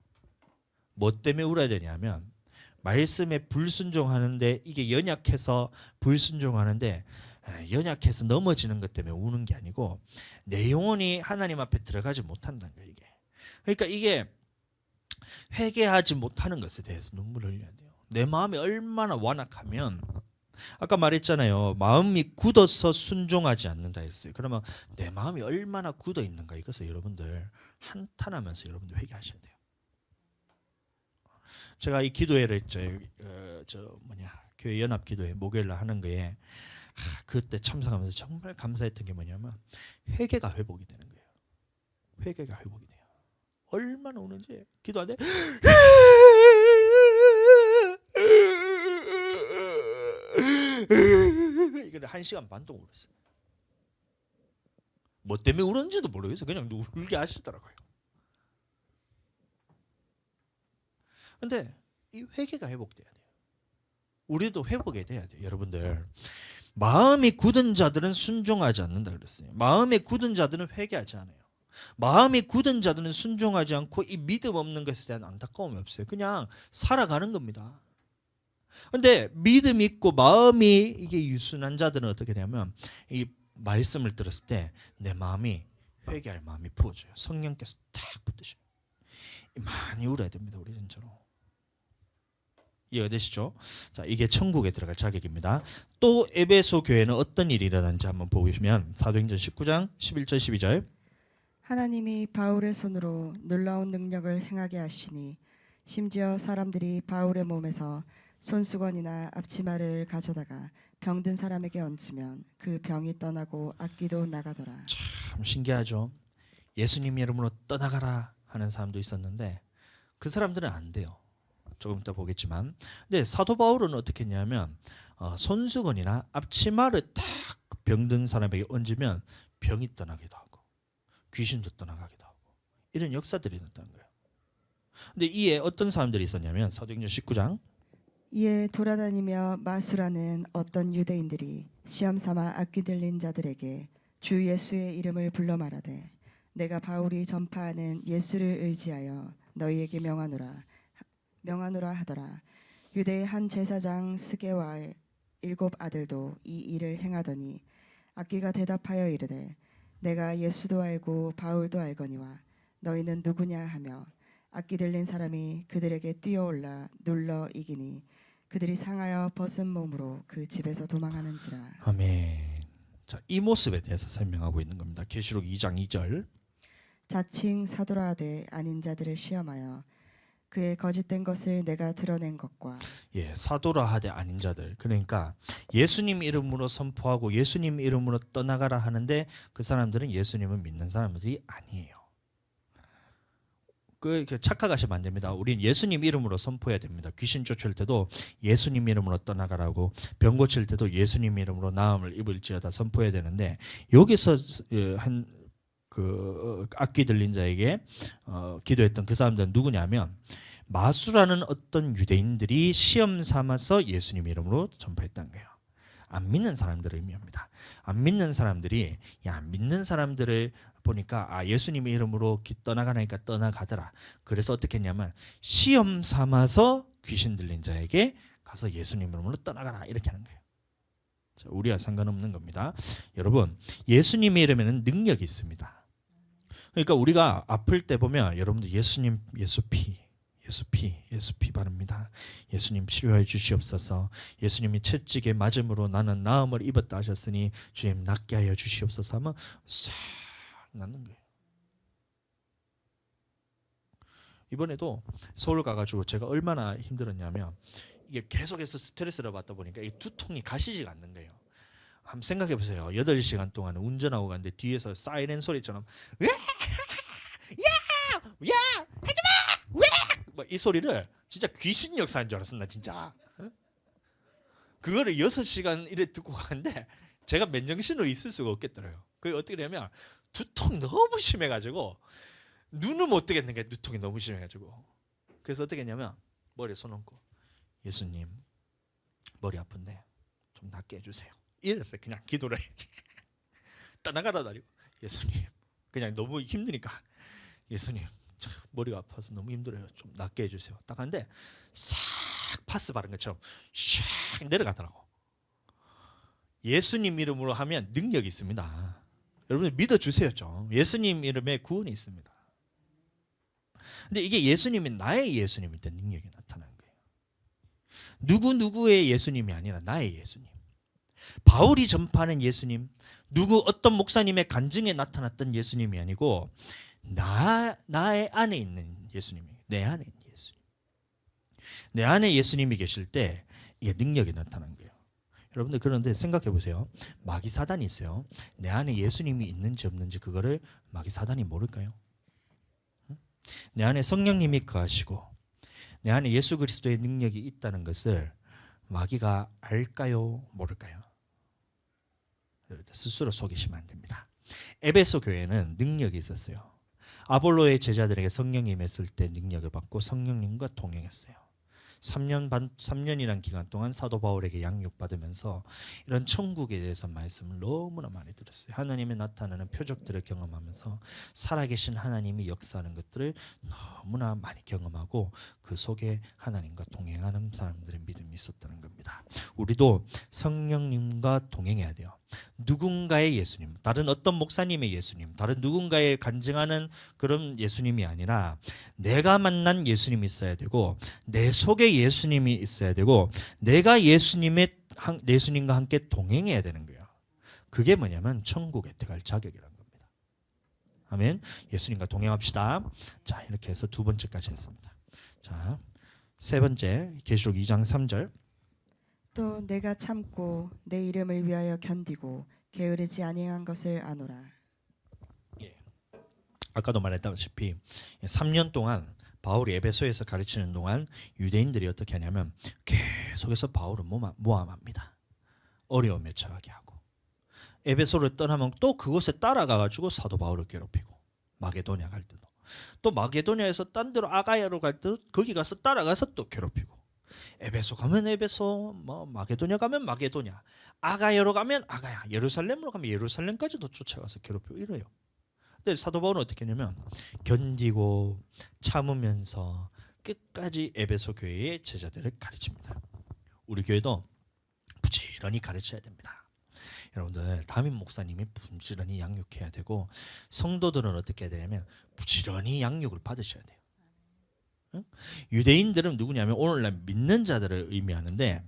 뭐 때문에 울어야 되냐면 말씀에 불순종하는데 이게 연약해서 불순종하는데 연약해서 넘어지는 것 때문에 우는 게 아니고 내 영혼이 하나님 앞에 들어가지 못한다는 거예요. 이게. 그러니까 이게 회개하지 못하는 것에 대해서 눈물을 흘려야 돼요. 내 마음이 얼마나 완악하면 아까 말했잖아요. 마음이 굳어서 순종하지 않는다 했어요. 그러면 내 마음이 얼마나 굳어 있는가 이것을 여러분들 한탄하면서 여러분들 회개하셔야 돼요. 제가 이 기도회를 교회 연합 기도회 목요일날 하는 거에 그때 참석하면서 정말 감사했던 게 뭐냐면 회개가 회복이 되는 거예요. 회개가 회복이 돼요. 얼마나 우는지 기도하는데 이걸 1시간 반 동안 울었어요. 뭐 때문에 울었는지도 모르겠어요. 그냥 울게 하시더라고요. 근데 이 회개가 회복돼야 돼요. 우리도 회복이 돼야 돼요. 여러분들 마음이 굳은 자들은 순종하지 않는다 그랬어요. 마음이 굳은 자들은 회개하지 않아요. 마음이 굳은 자들은 순종하지 않고 이 믿음 없는 것에 대한 안타까움이 없어요. 그냥 살아가는 겁니다. 근데 믿음 있고 마음이 이게 유순한 자들은 어떻게 되냐면 이 말씀을 들었을 때 내 마음이 회개할 마음이 부어져요. 성령께서 탁 붙으셔요. 많이 울어야 됩니다. 우리 진짜로. 이해가 되시죠? 자, 이게 천국에 들어갈 자격입니다. 또 에베소 교회는 어떤 일이 일어난지 한번 보시면 사도행전 19장 11절 12절. 하나님이 바울의 손으로 놀라운 능력을 행하게 하시니 심지어 사람들이 바울의 몸에서 손수건이나 앞치마를 가져다가 병든 사람에게 얹으면 그 병이 떠나고 악기도 나가더라. 참 신기하죠. 예수님 이름으로 떠나가라 하는 사람도 있었는데 그 사람들은 안 돼요. 조금 이따 보겠지만. 근데 사도 바울은 어떻게 했냐면 손수건이나 앞치마를 딱 병든 사람에게 얹으면 병이 떠나기도 하고 귀신도 떠나가기도 하고 이런 역사들이 있었다는 거예요. 근데 이에 어떤 사람들이 있었냐면 사도행전 19장 이에 돌아다니며 마수라는 어떤 유대인들이 시험 삼아 악기 들린 자들에게 주 예수의 이름을 불러 말하되 내가 바울이 전파하는 예수를 의지하여 너희에게 명하노라 하더라. 유대의 한 제사장 스게와의 7 아들도 이 일을 행하더니 악기가 대답하여 이르되 내가 예수도 알고 바울도 알거니와 너희는 누구냐 하며 악기 들린 사람이 그들에게 뛰어올라 눌러 이기니 그들이 상하여 벗은 몸으로 그 집에서 도망하는지라. 아멘. 자, 이 모습에 대해서 설명하고 있는 겁니다. 계시록 2장 2절. 자칭 사도라 하되 아닌 자들을 시험하여 그의 거짓된 것을 내가 드러낸 것과 예, 사도라 하되 아닌 자들. 그러니까 예수님 이름으로 선포하고 예수님 이름으로 떠나가라 하는데 그 사람들은 예수님을 믿는 사람들이 아니에요. 그 착각하시면 안 됩니다. 우린 예수님 이름으로 선포해야 됩니다. 귀신 쫓을 때도 예수님 이름으로 떠나가라고, 병 고칠 때도 예수님 이름으로 나음을 입을지어다 선포해야 되는데 여기서 한 그 악기 들린 자에게 기도했던 그 사람들은 누구냐면 마수라는 어떤 유대인들이 시험 삼아서 예수님 이름으로 전파했다는 거예요. 안 믿는 사람들을 의미합니다. 안 믿는 사람들이 안 믿는 사람들을 보니까 예수님 이름으로 떠나가니까 떠나가더라. 그래서 어떻게 했냐면 시험 삼아서 귀신 들린 자에게 가서 예수님 이름으로 떠나가라 이렇게 하는 거예요. 자, 우리와 상관없는 겁니다. 여러분, 예수님의 이름에는 능력이 있습니다. 그러니까 우리가 아플 때 보면 여러분들 예수님 예수피 바릅니다. 예수님 치료해 주시옵소서. 예수님이 채찍에 맞음으로 나는 나음을 입었다 하셨으니 주님 낫게 하여 주시옵소서 하면 싹 낫는 거예요. 이번에도 서울 가가지고 제가 얼마나 힘들었냐면 이게 계속해서 스트레스를 받다 보니까 이 두통이 가시지가 않는 거예요. 한번 생각해 보세요. 8시간 동안 운전하고 갔는데 뒤에서 사이렌 소리처럼 야 하지마 이 소리를 진짜 귀신 역사인 줄 알았어 나 진짜. 그거를 6시간 이래 듣고 가는데 제가 맨정신으로 있을 수가 없겠더라고요. 그게 어떻게 되냐면 두통이 너무 심해가지고 눈을 못 뜨겠는 게 두통이 너무 심해가지고 그래서 어떻게 했냐면 머리에 손 얹고 예수님 머리 아픈데 좀 낫게 해주세요. 이랬어요. 그냥 기도를 떠나가라 다니고 예수님 그냥 너무 힘드니까 예수님 머리가 아파서 너무 힘들어요. 좀 낫게 해주세요. 딱 하는데 싹 파스 바른 것처럼 샥 내려가더라고. 예수님 이름으로 하면 능력이 있습니다. 여러분들 믿어주세요 좀. 예수님 이름에 구원이 있습니다. 근데 이게 예수님이 나의 예수님일 때 능력이 나타나는 거예요. 누구의 예수님이 아니라 나의 예수님. 바울이 전파하는 예수님, 어떤 목사님의 간증에 나타났던 예수님이 아니고 나의 안에 있는 예수님이, 내 안에 있는 예수님. 내 안에 예수님이 계실 때 이게 능력이 나타나는 거예요. 여러분들 그런데 생각해 보세요. 마귀 사단이 있어요. 내 안에 예수님이 있는지 없는지 그거를 마귀 사단이 모를까요? 내 안에 성령님이 거하시고 내 안에 예수 그리스도의 능력이 있다는 것을 마귀가 알까요? 모를까요? 스스로 속이시면 안 됩니다. 에베소 교회는 능력이 있었어요. 아볼로의 제자들에게 성령이 임했을 때 능력을 받고 성령님과 동행했어요. 3년이란 기간 동안 사도 바울에게 양육받으면서 이런 천국에 대해서 말씀을 너무나 많이 들었어요. 하나님의 나타나는 표적들을 경험하면서 살아계신 하나님이 역사하는 것들을 너무나 많이 경험하고 그 속에 하나님과 동행하는 사람들의 믿음이 있었다는 겁니다. 우리도 성령님과 동행해야 돼요. 누군가의 예수님, 다른 어떤 목사님의 예수님, 다른 누군가의 간증하는 그런 예수님이 아니라 내가 만난 예수님이 있어야 되고 내 속에 예수님이 있어야 되고 내가 예수님과 함께 동행해야 되는 거예요. 그게 뭐냐면 천국에 들어갈 자격이라는 겁니다. 아멘. 예수님과 동행합시다. 자, 이렇게 해서 두 번째까지 했습니다. 자, 세 번째 계시록 2장 3절. 또 내가 참고 내 이름을 위하여 견디고 게으르지 아니한 것을 아노라. 아까도 말했다시피 3년 동안 바울이 에베소에서 가르치는 동안 유대인들이 어떻게 하냐면 계속해서 바울을 모함합니다. 어려움에 처하게 하고 에베소를 떠나면 또 그곳에 따라가가지고 사도 바울을 괴롭히고 마게도냐 갈 때도 또 마게도냐에서 딴 데로 아가야로 갈 때도 거기 가서 따라가서 또 괴롭히고 에베소 가면 에베소, 뭐 마게도냐 가면 마게도냐, 아가야로 가면 아가야, 예루살렘으로 가면 예루살렘까지도 쫓아가서 괴롭히고 이래요. 근데 사도 바울은 어떻게 했냐면 견디고 참으면서 끝까지 에베소 교회의 제자들을 가르칩니다. 우리 교회도 부지런히 가르쳐야 됩니다. 여러분들 담임 목사님이 부지런히 양육해야 되고 성도들은 어떻게 해야 되냐면 부지런히 양육을 받으셔야 돼요. 응? 유대인들은 누구냐면 오늘날 믿는 자들을 의미하는데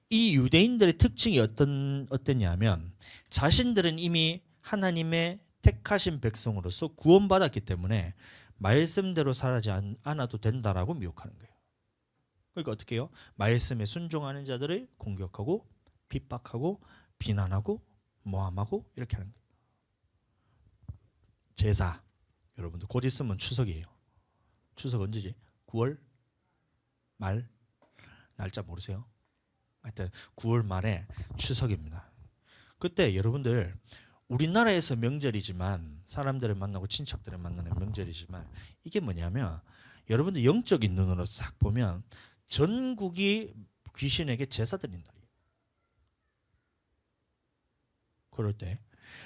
이 유대인들의 특징이 어땠냐면 자신들은 이미 하나님의 택하신 백성으로서 구원받았기 때문에 말씀대로 살지 않아도 된다라고 미혹하는 거예요. 그러니까 어떻게 해요? 말씀에 순종하는 자들을 공격하고 핍박하고 비난하고 모함하고 이렇게 하는 거예요. 제사, 여러분들 곧 있으면 추석이에요. 추석 언제지? 9월 말 날짜 모르세요? 하여튼 9월 말에 추석입니다. 그때 여러분들 우리나라에서 명절이지만 사람들을 만나고 친척들을 만나는 명절이지만 이게 뭐냐면 여러분들 영적인 눈으로 싹 보면 전국이 귀신에게 제사 드린 날이에요. 그럴 때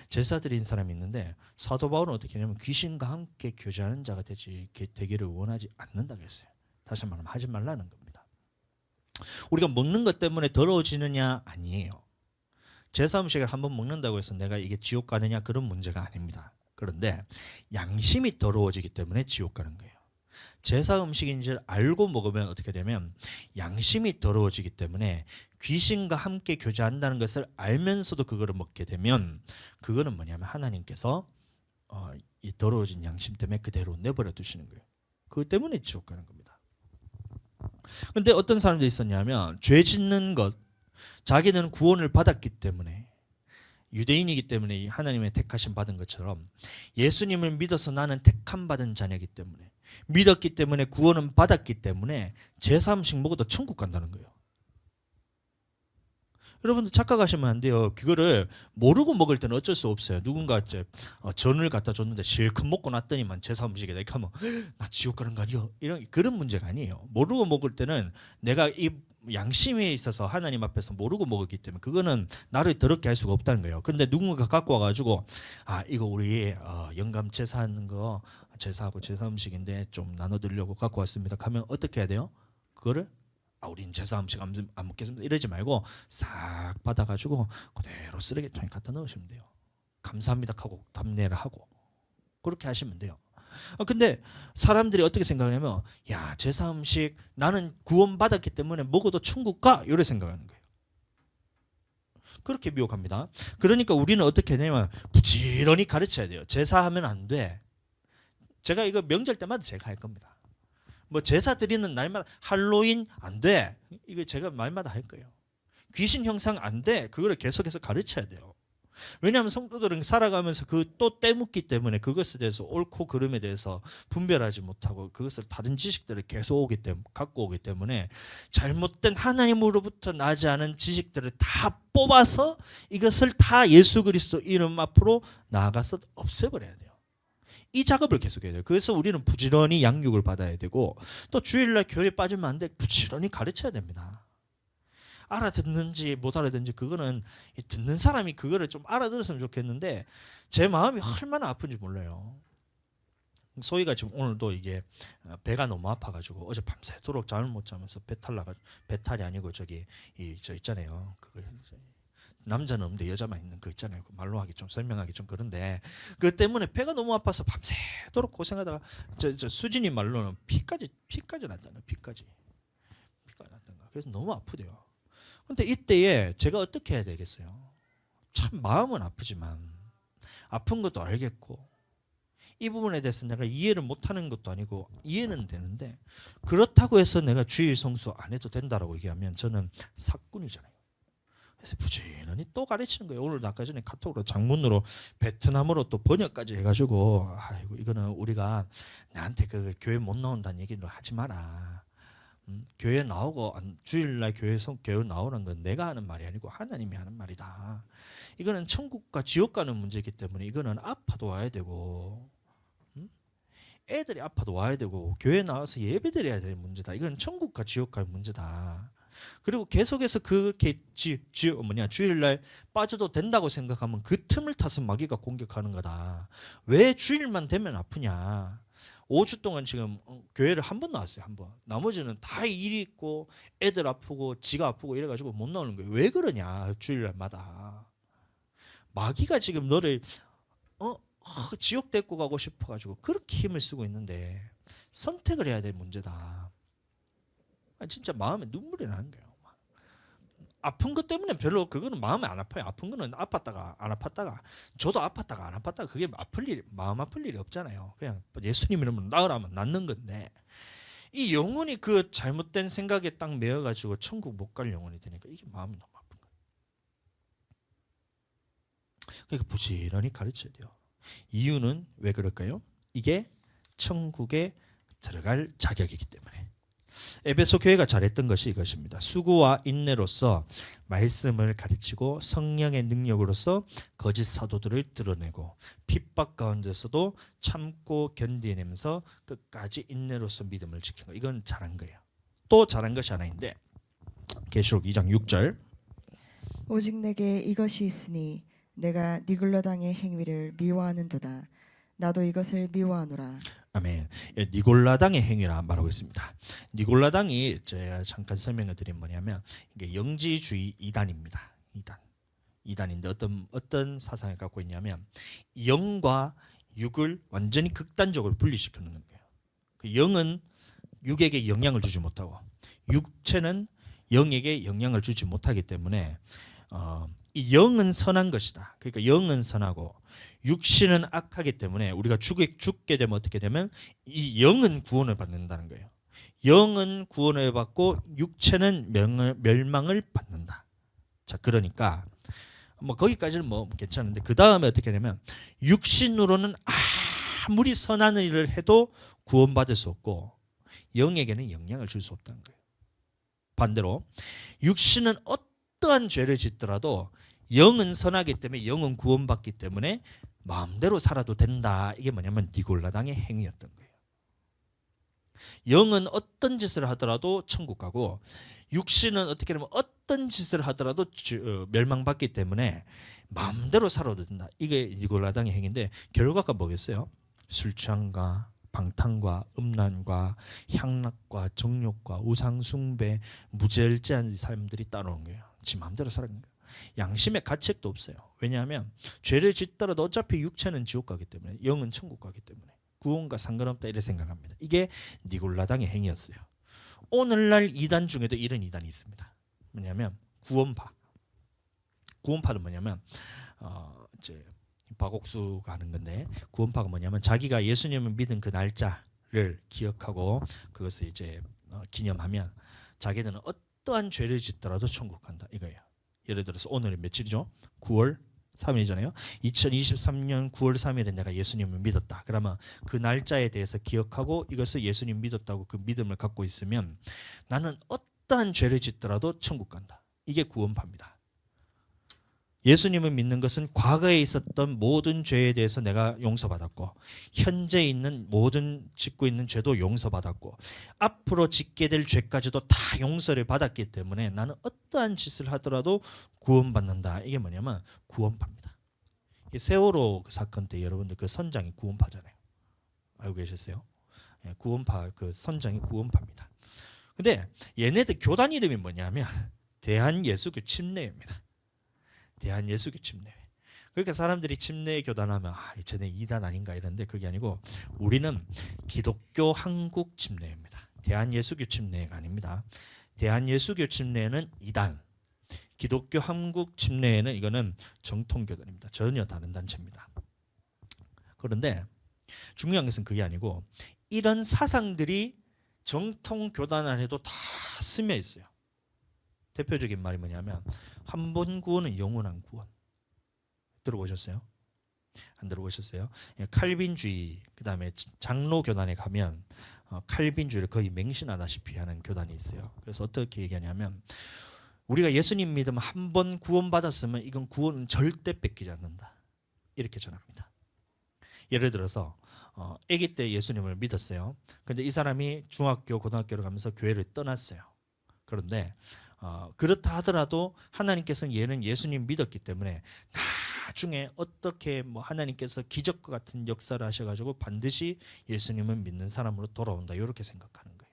제사 드린 사람이 있는데 사도 바울은 어떻게 하냐면 귀신과 함께 교제하는 자가 되기를 원하지 않는다고 했어요. 다시 말하면 하지 말라는 겁니다. 우리가 먹는 것 때문에 더러워지느냐? 아니에요. 제사 음식을 한번 먹는다고 해서 내가 이게 지옥 가느냐? 그런 문제가 아닙니다. 그런데 양심이 더러워지기 때문에 지옥 가는 거예요. 제사 음식인 줄 알고 먹으면 어떻게 되면 양심이 더러워지기 때문에 귀신과 함께 교제한다는 것을 알면서도 그거를 먹게 되면 그거는 뭐냐면 하나님께서 이 더러워진 양심 때문에 그대로 내버려 두시는 거예요. 그것 때문에 지옥 가는 겁니다. 그런데 어떤 사람들이 있었냐면 죄 짓는 것, 자기는 구원을 받았기 때문에 유대인이기 때문에 하나님의 택하심 받은 것처럼 예수님을 믿어서 나는 택함 받은 자녀이기 때문에 믿었기 때문에 구원은 받았기 때문에 제사 음식 먹어도 천국 간다는 거예요. 여러분들 착각하시면 안 돼요. 그거를 모르고 먹을 때는 어쩔 수 없어요. 누군가 이제 전을 갖다 줬는데 실컷 먹고 났더니만 제사 음식이다 이렇게 하면 나 지옥 가는 거 아니요? 이런 그런 문제가 아니에요. 모르고 먹을 때는 내가 이 양심에 있어서 하나님 앞에서 모르고 먹었기 때문에 그거는 나를 더럽게 할 수가 없다는 거예요. 근데 누군가 갖고 와가지고 이거 우리 영감 제사하는 거 제사하고 제사 음식인데 좀 나눠드리려고 갖고 왔습니다. 하면 어떻게 해야 돼요? 그거를 우린 제사 음식 안 먹겠습니다. 이러지 말고 싹 받아가지고 그대로 쓰레기통에 갖다 넣으시면 돼요. 감사합니다 하고 답례를 하고 그렇게 하시면 돼요. 근데 사람들이 어떻게 생각하냐면 야 제사 음식 나는 구원받았기 때문에 먹어도 천국 가 이렇게 생각하는 거예요. 그렇게 미혹합니다. 그러니까 우리는 어떻게 되냐면 부지런히 가르쳐야 돼요. 제사하면 안 돼. 제가 이거 명절 때마다 제가 할 겁니다. 뭐 제사 드리는 날마다 할로윈 안 돼. 이거 제가 말마다 할 거예요. 귀신 형상 안 돼. 그거를 계속해서 가르쳐야 돼요. 왜냐하면 성도들은 살아가면서 그 또 때묻기 때문에 그것에 대해서 옳고 그름에 대해서 분별하지 못하고 그것을 다른 지식들을 계속 갖고 오기 때문에 잘못된 하나님으로부터 나지 않은 지식들을 다 뽑아서 이것을 다 예수 그리스도 이름 앞으로 나아가서 없애버려야 돼요. 이 작업을 계속해야 돼요. 그래서 우리는 부지런히 양육을 받아야 되고 또 주일날 교회 빠지면 안 돼. 부지런히 가르쳐야 됩니다. 알아듣는지 못 알아듣는지 그거는 듣는 사람이 그거를 좀 알아들었으면 좋겠는데 제 마음이 얼마나 아픈지 몰라요. 소희가 지금 오늘도 이게 배가 너무 아파가지고 어제 밤새도록 잠을 못 자면서 배탈이 아니고 저기 저 있잖아요. 그거 남자는 없는데 여자만 있는 거 있잖아요. 그 말로 하기 좀 설명하기 좀 그런데 그 때문에 배가 너무 아파서 밤새도록 고생하다가 저 수진이 말로는 피까지 났다는 거예요. 피까지 났다는 거예요. 그래서 너무 아프대요. 근데 이때에 제가 어떻게 해야 되겠어요? 참 마음은 아프지만 아픈 것도 알겠고 이 부분에 대해서 내가 이해를 못하는 것도 아니고 이해는 되는데 그렇다고 해서 내가 주일 성수 안 해도 된다라고 얘기하면 저는 사꾼이잖아요. 그래서 부지런히 또 가르치는 거예요. 오늘도 아까 전에 카톡으로 장문으로 베트남어로 또 번역까지 해가지고 아이고 이거는 우리가 나한테 그 교회 못 나온다는 얘기를 하지 마라. 교회 나오고 주일날 교회 나오는 건 내가 하는 말이 아니고 하나님이 하는 말이다. 이거는 천국과 지옥 가는 문제이기 때문에 이거는 아파도 와야 되고 애들이 아파도 와야 되고 교회 나와서 예배드려야 되는 문제다. 이건 천국과 지옥 가는 문제다. 그리고 계속해서 그렇게 주일날 빠져도 된다고 생각하면 그 틈을 타서 마귀가 공격하는 거다. 왜 주일만 되면 아프냐? 5주 동안 지금 교회를 한 번 나왔어요. 한 번. 나머지는 다 일이 있고 애들 아프고 지가 아프고 이래가지고 못 나오는 거예요. 왜 그러냐? 주일날마다 마귀가 지금 너를 지옥 데리고 가고 싶어가지고 그렇게 힘을 쓰고 있는데 선택을 해야 될 문제다. 진짜 마음에 눈물이 나는 거예요. 아픈 것 때문에 별로 그거는 마음에 안 아파요. 아픈 거는 아팠다가 안 아팠다가 저도 아팠다가 안 아팠다가 그게 마음 아플 일이 없잖아요. 그냥 예수님 이름으로 나으라면 낫는 건데 이 영혼이 그 잘못된 생각에 딱 매여가지고 천국 못 갈 영혼이 되니까 이게 마음이 너무 아픈 거예요. 그러니까 부지런히 가르쳐야 돼요. 이유는 왜 그럴까요? 이게 천국에 들어갈 자격이기 때문에. 에베소 교회가 잘했던 것이 이것입니다. 수고와 인내로서 말씀을 가르치고 성령의 능력으로서 거짓 사도들을 드러내고 핍박 가운데서도 참고 견디면서 끝까지 인내로서 믿음을 지킨 거. 이건 잘한 거예요. 또 잘한 것이 하나 있는데 계시록 2장 6절 오직 내게 이것이 있으니 내가 니골라당의 행위를 미워하는도다. 나도 이것을 미워하노라. 아멘. 니골라당의 행위라 말하고 있습니다. 니골라당이 제가 잠깐 설명을 드린 뭐냐면 이게 영지주의 이단입니다. 이단인데 어떤 사상을 갖고 있냐면 영과 육을 완전히 극단적으로 분리시키는 거예요. 그 영은 육에게 영향을 주지 못하고 육체는 영에게 영향을 주지 못하기 때문에 이 영은 선한 것이다. 그러니까 영은 선하고 육신은 악하기 때문에 우리가 죽게 되면 어떻게 되면 이 영은 구원을 받는다는 거예요. 영은 구원을 받고 육체는 멸망을 받는다. 자, 그러니까 뭐 거기까지는 뭐 괜찮은데 그 다음에 어떻게 되냐면 육신으로는 아무리 선한 일을 해도 구원받을 수 없고 영에게는 영향을 줄 수 없다는 거예요. 반대로 육신은 어떠한 죄를 짓더라도 영은 선하기 때문에 영은 구원받기 때문에 마음대로 살아도 된다. 이게 뭐냐면 니골라당의 행위였던 거예요. 영은 어떤 짓을 하더라도 천국 가고 육신은 어떻게 하면 어떤 짓을 하더라도 멸망받기 때문에 마음대로 살아도 된다. 이게 니골라당의 행위인데 결과가 뭐겠어요? 술 취함과 방탕과 음란과 향락과 정욕과 우상숭배 무절제한 사람들이 따라오는 거예요. 지 마음대로 살아가는 거예요. 양심의 가책도 없어요. 왜냐하면 죄를 짓더라도 어차피 육체는 지옥 가기 때문에 영은 천국 가기 때문에 구원과 상관없다 이렇게 생각합니다. 이게 니골라당의 행위였어요. 오늘날 이단 중에도 이런 이단이 있습니다. 뭐냐면 구원파. 구원파는 뭐냐면 이제 박옥수가 하는 건데 구원파가 뭐냐면 자기가 예수님을 믿은 그 날짜를 기억하고 그것을 이제 기념하면 자기들은 어떠한 죄를 짓더라도 천국 간다 이거예요. 예를 들어서 오늘이 며칠이죠? 9월 3일이잖아요. 2023년 9월 3일에 내가 예수님을 믿었다. 그러면 그 날짜에 대해서 기억하고 이것을 예수님 믿었다고 그 믿음을 갖고 있으면 나는 어떠한 죄를 짓더라도 천국 간다. 이게 구원파입니다. 예수님을 믿는 것은 과거에 있었던 모든 죄에 대해서 내가 용서받았고 현재 있는 모든 짓고 있는 죄도 용서받았고 앞으로 짓게 될 죄까지도 다 용서를 받았기 때문에 나는 어떠한 짓을 하더라도 구원받는다. 이게 뭐냐면 구원파입니다. 이 세월호 그 사건 때 여러분들 그 선장이 구원파잖아요. 알고 계셨어요? 예, 구원파 그 선장이 구원파입니다. 근데 얘네들 교단 이름이 뭐냐면 대한예수교 침례입니다. 대한예수교 침례. 그러니까 사람들이 침례 교단하면 쟤네 이단 아닌가 이런데 그게 아니고 우리는 기독교 한국 침례입니다. 대한예수교 침례가 아닙니다. 대한예수교 침례는 이단, 기독교 한국 침례에는 이거는 정통교단입니다. 전혀 다른 단체입니다. 그런데 중요한 것은 그게 아니고 이런 사상들이 정통교단 안에도 다 스며 있어요. 대표적인 말이 뭐냐면 한 번 구원은 영원한 구원. 들어보셨어요? 안 들어보셨어요? 칼빈주의 그다음에 장로 교단에 가면 칼빈주의를 거의 맹신하다시피 하는 교단이 있어요. 그래서 어떻게 얘기하냐면 우리가 예수님 믿으면 한 번 구원받았으면 이건 구원은 절대 뺏기지 않는다. 이렇게 전합니다. 예를 들어서 아기 때 예수님을 믿었어요. 그런데 이 사람이 중학교, 고등학교를 가면서 교회를 떠났어요. 그런데 그렇다 하더라도 하나님께서는 얘는 예수님 믿었기 때문에 나중에 어떻게 뭐 하나님께서 기적과 같은 역사를 하셔가지고 반드시 예수님을 믿는 사람으로 돌아온다. 이렇게 생각하는 거예요.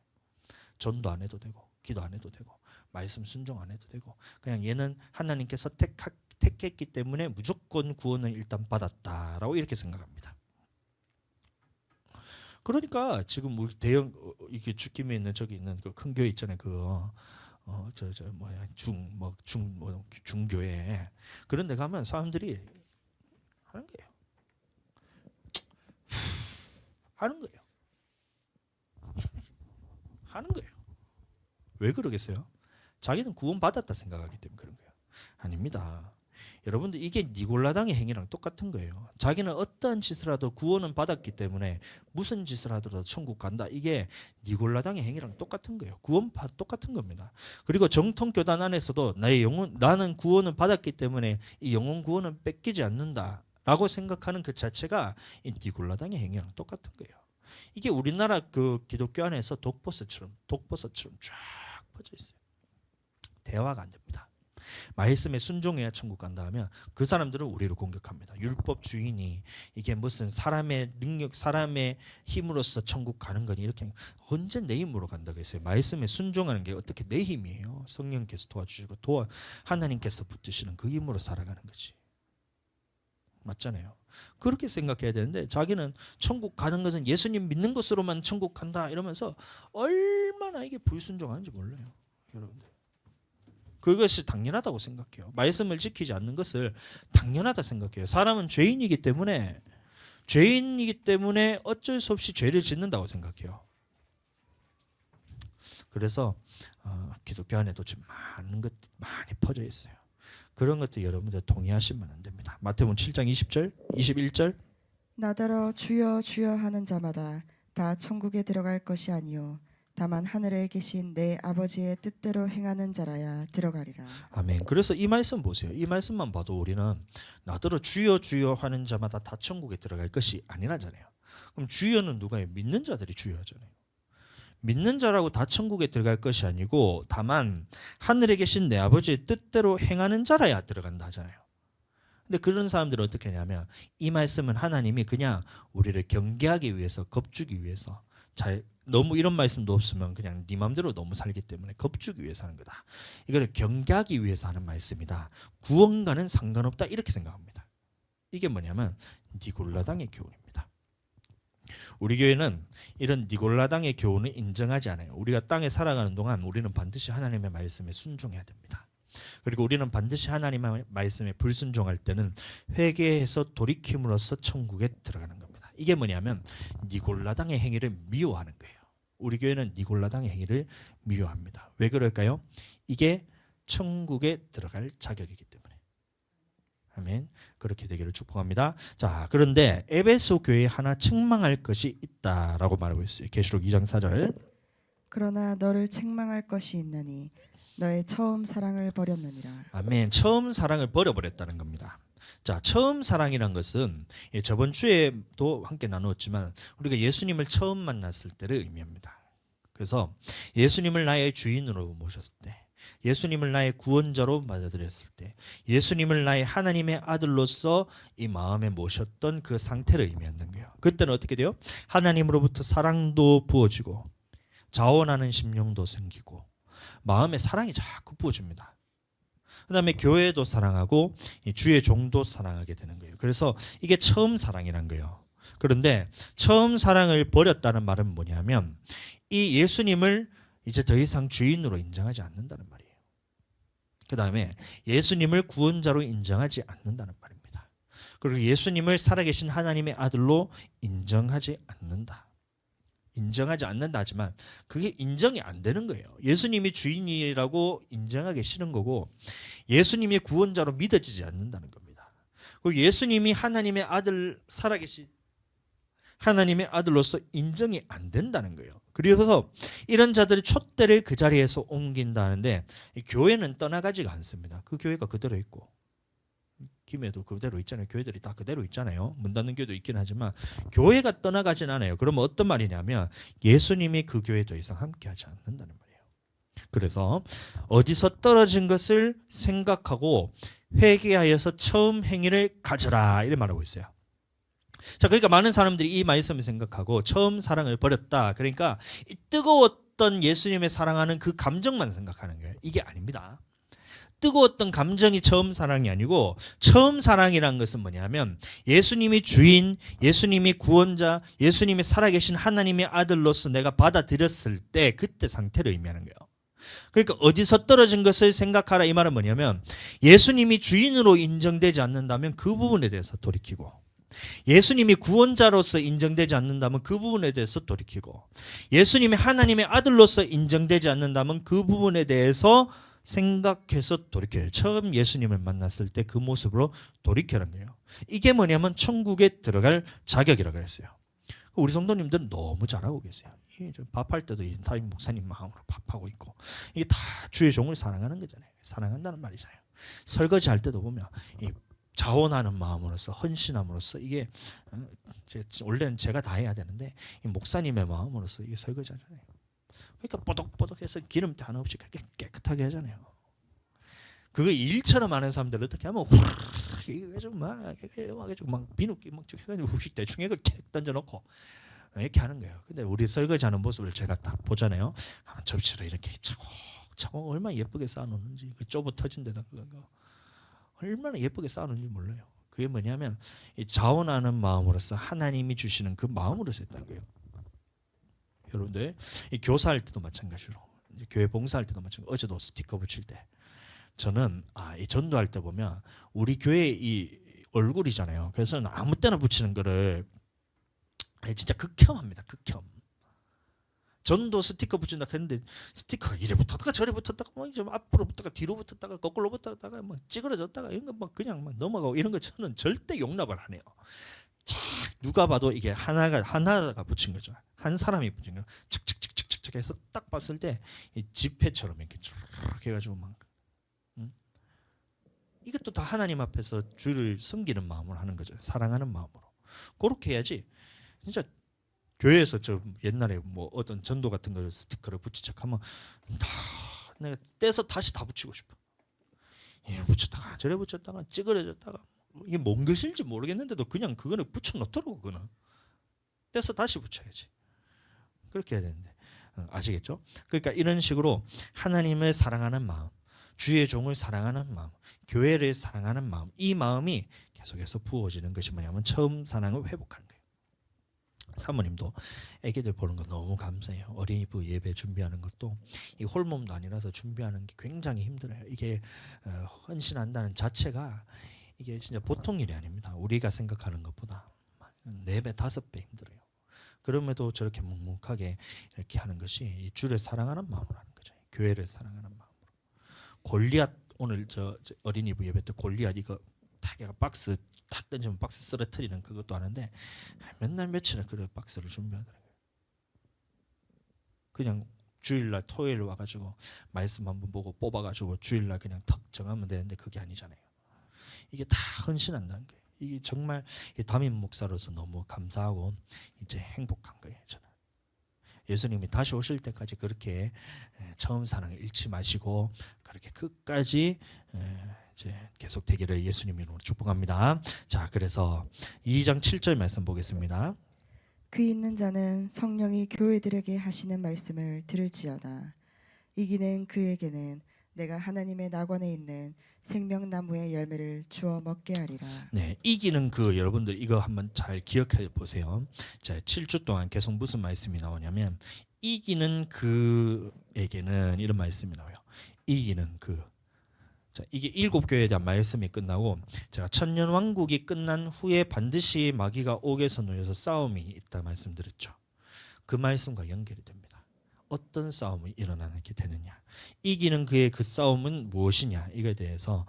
전도 안 해도 되고 기도 안 해도 되고 말씀 순종 안 해도 되고 그냥 얘는 하나님께서 택했기 때문에 무조건 구원을 일단 받았다라고 이렇게 생각합니다. 그러니까 지금 우리 대형 이게 죽김에 있는 저기 있는 그 큰 교회 있잖아요. 중교회 그런 데 가면 사람들이 하는 거예요. 하는 거예요. 하는 거예요. 왜 그러겠어요? 자기는 구원받았다 생각하기 때문에 그런 거예요. 아닙니다. 여러분들 이게 니골라당의 행위랑 똑같은 거예요. 자기는 어떠한 짓을 하도 구원은 받았기 때문에 무슨 짓을 하더라도 천국 간다. 이게 니골라당의 행위랑 똑같은 거예요. 구원파 똑같은 겁니다. 그리고 정통교단 안에서도 나는 구원을 받았기 때문에 이 영혼 구원은 뺏기지 않는다라고 생각하는 그 자체가 이 니골라당의 행위랑 똑같은 거예요. 이게 우리나라 그 기독교 안에서 독버섯처럼 쫙 퍼져 있어요. 대화가 안 됩니다. 말씀에 순종해야 천국 간다 하면 그 사람들은 우리를 공격합니다. 율법 주인이 이게 무슨 사람의 능력, 사람의 힘으로서 천국 가는 거니 이렇게 언제 내 힘으로 간다고 했어요. 말씀에 순종하는 게 어떻게 내 힘이에요. 성령께서 도와주시고 하나님께서 붙드시는 그 힘으로 살아가는 거지. 맞잖아요. 그렇게 생각해야 되는데 자기는 천국 가는 것은 예수님 믿는 것으로만 천국 간다 이러면서 얼마나 이게 불순종하는지 몰라요. 여러분들. 그것이 당연하다고 생각해요. 말씀을 지키지 않는 것을 당연하다 생각해요. 사람은 죄인이기 때문에 어쩔 수 없이 죄를 짓는다고 생각해요. 그래서 기독교 안에도 지금 많이 퍼져 있어요. 그런 것들 여러분들 동의하시면 안 됩니다. 마태복음 7장 20절, 21절. 나더러 주여 주여 하는 자마다 다 천국에 들어갈 것이 아니요 다만 하늘에 계신 내 아버지의 뜻대로 행하는 자라야 들어가리라. 아멘. 그래서 이 말씀 보세요. 이 말씀만 봐도 우리는 나더러 주여 주여 하는 자마다 다 천국에 들어갈 것이 아니라잖아요. 그럼 주여는 누가요? 믿는 자들이 주여잖아요. 믿는 자라고 다 천국에 들어갈 것이 아니고 다만 하늘에 계신 내 아버지의 뜻대로 행하는 자라야 들어간다 하잖아요. 근데 그런 사람들은 어떻게 하냐면 이 말씀은 하나님이 그냥 우리를 경계하기 위해서 겁주기 위해서 너무 이런 말씀도 없으면 그냥 네 맘대로 너무 살기 때문에 겁주기 위해서 하는 거다. 이걸 경계하기 위해서 하는 말씀이다. 구원과는 상관없다 이렇게 생각합니다. 이게 뭐냐면 니골라당의 교훈입니다. 우리 교회는 이런 니골라당의 교훈을 인정하지 않아요. 우리가 땅에 살아가는 동안 우리는 반드시 하나님의 말씀에 순종해야 됩니다. 그리고 우리는 반드시 하나님의 말씀에 불순종할 때는 회개해서 돌이킴으로써 천국에 들어가는 겁니다. 이게 뭐냐면 니골라당의 행위를 미워하는 거예요. 우리 교회는 니골라당의 행위를 미워합니다. 왜 그럴까요? 이게 천국에 들어갈 자격이기 때문에. 아멘. 그렇게 되기를 축복합니다. 자, 그런데 에베소 교회에 하나 책망할 것이 있다라고 말하고 있어요. 계시록 2장 4절. 그러나 너를 책망할 것이 있나니 너의 처음 사랑을 버렸느니라. 아멘. 처음 사랑을 버려버렸다는 겁니다. 자, 처음 사랑이란 것은 저번 주에도 함께 나누었지만 우리가 예수님을 처음 만났을 때를 의미합니다. 그래서 예수님을 나의 주인으로 모셨을 때, 예수님을 나의 구원자로 받아들였을 때, 예수님을 나의 하나님의 아들로서 이 마음에 모셨던 그 상태를 의미하는 거예요. 그때는 어떻게 돼요? 하나님으로부터 사랑도 부어지고 자원하는 심령도 생기고 마음에 사랑이 자꾸 부어집니다. 그 다음에 교회도 사랑하고 주의 종도 사랑하게 되는 거예요. 그래서 이게 처음 사랑이란 거예요. 그런데 처음 사랑을 버렸다는 말은 뭐냐면 이 예수님을 이제 더 이상 주인으로 인정하지 않는다는 말이에요. 그 다음에 예수님을 구원자로 인정하지 않는다는 말입니다. 그리고 예수님을 살아계신 하나님의 아들로 인정하지 않는다. 인정하지 않는다 하지만 그게 인정이 안 되는 거예요. 예수님이 주인이라고 인정하기 싫은 거고 예수님이 구원자로 믿어지지 않는다는 겁니다. 그리고 예수님이 하나님의 아들, 살아계신 하나님의 아들로서 인정이 안 된다는 거예요. 그래서 이런 자들이 촛대를 그 자리에서 옮긴다는데 교회는 떠나가지가 않습니다. 그 교회가 그대로 있고 김해도 그대로 있잖아요. 교회들이 다 그대로 있잖아요. 문 닫는 교회도 있긴 하지만 교회가 떠나가진 않아요. 그러면 어떤 말이냐면 예수님이 그 교회에 더 이상 함께하지 않는다는 말이에요. 그래서 어디서 떨어진 것을 생각하고 회개하여서 처음 행위를 가져라 이렇게 말하고 있어요. 자, 그러니까 많은 사람들이 이 말씀을 생각하고 처음 사랑을 버렸다. 그러니까 이 뜨거웠던 예수님의 사랑하는 그 감정만 생각하는 거예요. 이게 아닙니다. 뜨거웠던 감정이 처음 사랑이 아니고 처음 사랑이란 것은 뭐냐면 예수님이 주인, 예수님이 구원자, 예수님이 살아계신 하나님의 아들로서 내가 받아들였을 때 그때 상태를 의미하는 거예요. 그러니까 어디서 떨어진 것을 생각하라 이 말은 뭐냐면 예수님이 주인으로 인정되지 않는다면 그 부분에 대해서 돌이키고 예수님이 구원자로서 인정되지 않는다면 그 부분에 대해서 돌이키고 예수님이 하나님의 아들로서 인정되지 않는다면 그 부분에 대해서 생각해서 돌이켜요. 처음 예수님을 만났을 때 그 모습으로 돌이켜는 거예요. 이게 뭐냐면 천국에 들어갈 자격이라고 했어요. 우리 성도님들은 너무 잘하고 계세요. 밥할 때도 담임 목사님 마음으로 밥하고 있고 이게 다 주의 종을 사랑하는 거잖아요. 사랑한다는 말이잖아요. 설거지 할 때도 보면 이 자원하는 마음으로서 헌신함으로써 이게 원래는 제가 다 해야 되는데 이 목사님의 마음으로서 이게 설거지하잖아요. 그러니까 뽀독뽀독해서 기름때 하나 없이 깨끗하게 하잖아요. 그거 일처럼 하는 사람들 어떻게 하면 이거 좀막 비누기 막 해가지고 후식 대충 이걸 탁 던져놓고 이렇게 하는 거예요. 근데 우리 설거지하는 모습을 제가 딱 보잖아요. 접시로 이렇게 차곡차곡 얼마나 예쁘게 쌓아놓는지 그 좁아 터진 데다 그거 얼마나 예쁘게 쌓아놓는지 몰라요. 그게 뭐냐면 이 자원하는 마음으로서 하나님이 주시는 그 마음으로서 했다는 거예요. 여러분들 이 교사할 때도 마찬가지로 이제 교회 봉사할 때도 마찬가지로 어제도 스티커 붙일 때 저는 이 전도할 때 보면 우리 교회 이 얼굴이잖아요. 그래서 아무 때나 붙이는 거를 진짜 극혐합니다. 극혐. 전도 스티커 붙인다 했는데 스티커가 이래 붙었다가 저래 붙었다가 뭐 좀 앞으로 붙었다가 뒤로 붙었다가 거꾸로 붙었다가 뭐 찌그러졌다가 이런 거 막 그냥 막 넘어가고 이런 거 저는 절대 용납을 안 해요. 쫙 누가 봐도 이게 하나가 붙인 거죠. 한 사람이 붙인 거. 착착착착착 해서 딱 봤을 때 이 지폐처럼 이렇게 쭉 해가지고 막 이것도 다 하나님 앞에서 주를 섬기는 마음으로 하는 거죠. 사랑하는 마음으로. 그렇게 해야지. 진짜 교회에서 저 옛날에 뭐 어떤 전도 같은 걸 스티커를 붙이착하면 다 내가 떼서 다시 다 붙이고 싶어. 예, 붙였다가 저래 붙였다가 찌그러졌다가 이게 뭔 것인지 모르겠는데도 그냥 그거는 붙여놓더라고. 그거는 떼서 다시 붙여야지. 그렇게 해야 되는데 아시겠죠? 그러니까 이런 식으로 하나님을 사랑하는 마음, 주의 종을 사랑하는 마음, 교회를 사랑하는 마음, 이 마음이 계속해서 부어지는 것이 뭐냐면 처음 사랑을 회복하는 거예요. 사모님도 애기들 보는 거 너무 감사해요. 어린이부 예배 준비하는 것도 이 홀몸도 아니라서 준비하는 게 굉장히 힘들어요. 이게 헌신한다는 자체가 이게 진짜 보통 일이 아닙니다. 우리가 생각하는 것보다 4배, 5배 힘들어요. 그럼에도 저렇게 묵묵하게 이렇게 하는 것이 이 주를 사랑하는 마음으로 하는 거죠. 교회를 사랑하는 마음으로. 골리앗 오늘 저 어린이부 예배 때 골리앗 이거 딱 얘가 박스 딱 던지면 박스 쓰러뜨리는 그것도 하는데 맨날 며칠을 그 박스를 준비하더라고요. 그냥 주일날 토요일 와가지고 말씀 한번 보고 뽑아가지고 주일날 그냥 턱 정하면 되는데 그게 아니잖아요. 이게 다 헌신한다는 거예요. 이게 정말 담임 목사로서 너무 감사하고 이제 행복한 거예요. 저는 예수님이 다시 오실 때까지 그렇게 처음 사랑을 잃지 마시고 그렇게 끝까지 이제 계속 되기를 예수님 이름으로 축복합니다. 자, 그래서 2장 7절 말씀 보겠습니다. 귀 있는 자는 성령이 교회들에게 하시는 말씀을 들을지어다. 이기는 그에게는 내가 하나님의 낙원에 있는 생명나무의 열매를 주어 먹게 하리라. 네, 이기는 그 여러분들 이거 한번 잘 기억해 보세요. 자, 7주 동안 계속 무슨 말씀이 나오냐면 이기는 그에게는 이런 말씀이 나와요. 이기는 그. 자, 이게 7교회에 대한 말씀이 끝나고 제가 천년 왕국이 끝난 후에 반드시 마귀가 옥에서 놓여서 싸움이 있다 말씀드렸죠. 그 말씀과 연결이 됩니다. 어떤 싸움이 일어나게 되느냐, 이기는 그의 그 싸움은 무엇이냐, 이거에 대해서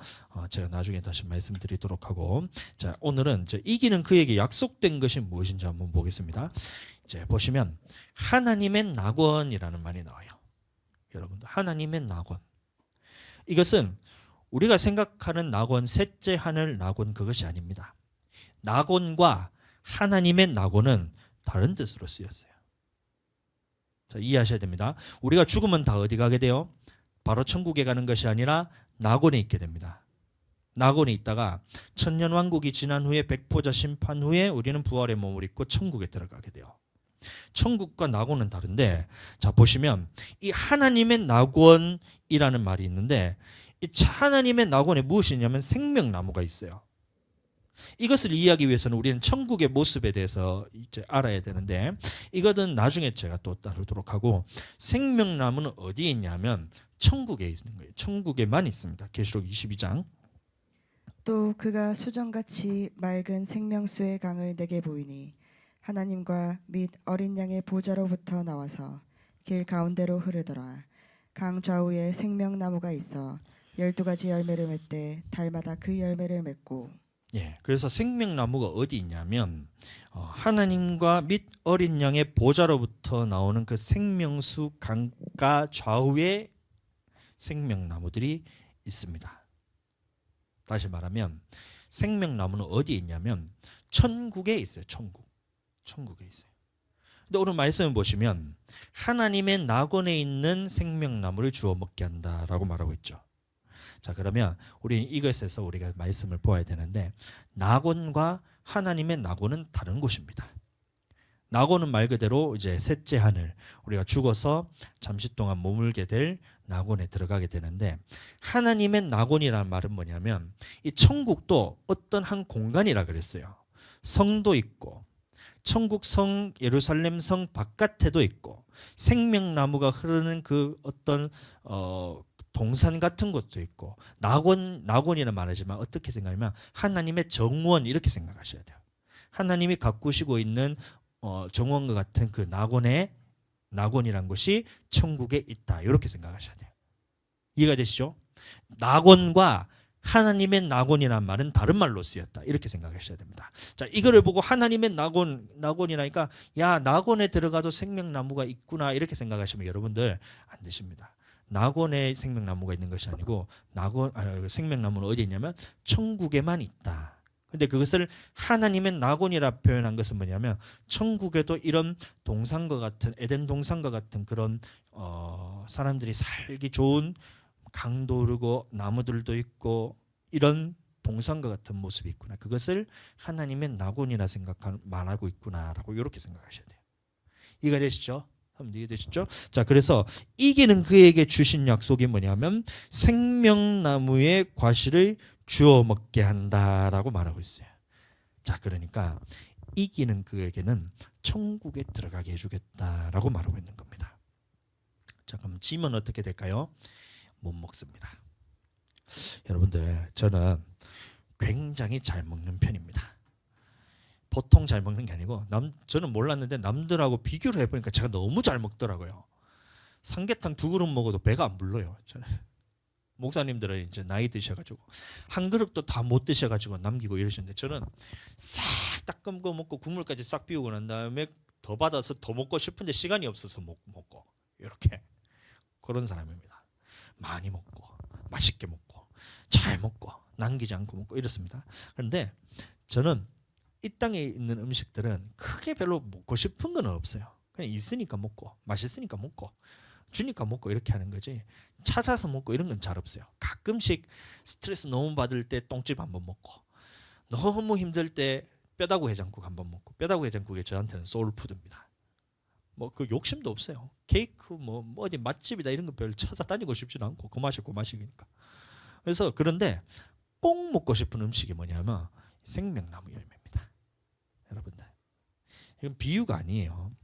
제가 나중에 다시 말씀드리도록 하고, 자, 오늘은 이제 이기는 그에게 약속된 것이 무엇인지 한번 보겠습니다. 이제 보시면 하나님의 낙원이라는 말이 나와요. 여러분들, 하나님의 낙원, 이것은 우리가 생각하는 낙원, 셋째 하늘 낙원, 그것이 아닙니다. 낙원과 하나님의 낙원은 다른 뜻으로 쓰였어요. 자, 이해하셔야 됩니다. 우리가 죽으면 다 어디 가게 돼요? 바로 천국에 가는 것이 아니라 낙원에 있게 됩니다. 낙원에 있다가 천년왕국이 지난 후에 백보자 심판 후에 우리는 부활의 몸을 입고 천국에 들어가게 돼요. 천국과 낙원은 다른데, 자, 보시면 이 하나님의 낙원이라는 말이 있는데, 이 하나님의 낙원에 무엇이 있냐면 생명나무가 있어요. 이것을 이해하기 위해서는 우리는 천국의 모습에 대해서 이제 알아야 되는데, 이거는 나중에 제가 또 다루도록 하고, 생명나무는 어디에 있냐면 천국에 있는 거예요. 천국에만 있습니다. 계시록 22장. 또 그가 수정같이 맑은 생명수의 강을 내게 보이니 하나님과 및 어린 양의 보좌로부터 나와서 길 가운데로 흐르더라. 강 좌우에 생명나무가 있어 12가지 열매를 맺되 달마다 그 열매를 맺고. 예, 그래서 생명나무가 어디 있냐면 하나님과 및 어린 양의 보좌로부터 나오는 그 생명수 강가 좌우에 생명나무들이 있습니다. 다시 말하면 생명나무는 어디에 있냐면 천국에 있어요. 천국에 있어요. 근데 오늘 말씀을 보시면 하나님의 낙원에 있는 생명나무를 주워 먹게 한다라고 말하고 있죠. 자, 그러면 우리 이것에서 우리가 말씀을 보아야 되는데, 낙원과 하나님의 낙원은 다른 곳입니다. 낙원은 말 그대로 이제 셋째 하늘, 우리가 죽어서 잠시 동안 머물게 될 낙원에 들어가게 되는데, 하나님의 낙원이라는 말은 뭐냐면 이 천국도 어떤 한 공간이라 그랬어요. 성도 있고 천국 성 예루살렘 성 바깥에도 있고 생명나무가 흐르는 그 어떤 동산 같은 것도 있고, 낙원이라는 말하지만 어떻게 생각하면 하나님의 정원 이렇게 생각하셔야 돼요. 하나님이 가꾸시고 있는 정원과 같은 그 낙원이란 것이 천국에 있다, 이렇게 생각하셔야 돼요. 이해가 되시죠? 낙원과 하나님의 낙원이란 말은 다른 말로 쓰였다, 이렇게 생각하셔야 됩니다. 자, 이거를 보고 하나님의 낙원이라니까 야, 낙원에 들어가도 생명나무가 있구나, 이렇게 생각하시면 여러분들 안 되십니다. 낙원에 생명나무가 있는 것이 아니고 생명나무는 어디에 있냐면 천국에만 있다. 근데 그것을 하나님의 낙원이라 표현한 것은 뭐냐면 천국에도 이런 동산과 같은, 에덴 동산과 같은 그런 사람들이 살기 좋은 강도 흐르고 나무들도 있고 이런 동산과 같은 모습이 있구나. 그것을 하나님의 낙원이라 말하고 있구나라고 이렇게 생각하셔야 돼요. 이해가 되시죠? 이해되시죠? 자, 그래서 이기는 그에게 주신 약속이 뭐냐면 생명나무의 과실을 주워 먹게 한다라고 말하고 있어요. 자, 그러니까 이기는 그에게는 천국에 들어가게 해주겠다라고 말하고 있는 겁니다. 자, 그럼 짐은 어떻게 될까요? 못 먹습니다. 여러분들, 저는 굉장히 잘 먹는 편입니다. 보통 잘 먹는 게 아니고 저는 몰랐는데 남들하고 비교를 해보니까 제가 너무 잘 먹더라고요. 삼계탕 2그릇 먹어도 배가 안 불러요. 저는. 목사님들은 이제 나이 드셔가지고 한 그릇도 다 못 드셔가지고 남기고 이러시는데, 저는 싹 닦은 거 먹고 국물까지 싹 비우고 난 다음에 더 받아서 더 먹고 싶은데 시간이 없어서 못 먹고 이렇게. 그런 사람입니다. 많이 먹고 맛있게 먹고 잘 먹고 남기지 않고 먹고 이렇습니다. 그런데 저는 이 땅에 있는 음식들은 크게 별로 먹고 싶은 건 없어요. 그냥 있으니까 먹고 맛있으니까 먹고 주니까 먹고 이렇게 하는 거지 찾아서 먹고 이런 건 잘 없어요. 가끔씩 스트레스 너무 받을 때 똥집 한번 먹고 너무 힘들 때 뼈다구 해장국 한번 먹고 뼈다구 해장국이 저한테는 소울푸드입니다. 뭐 그 욕심도 없어요. 케이크 뭐 어디 맛집이다 이런 거 별 찾아다니고 싶지도 않고 그 맛이 그 맛이니까. 그래서 그런데 꼭 먹고 싶은 음식이 뭐냐면 생명나무 열매입니다. 여러분들 이건 비유가 아니에요.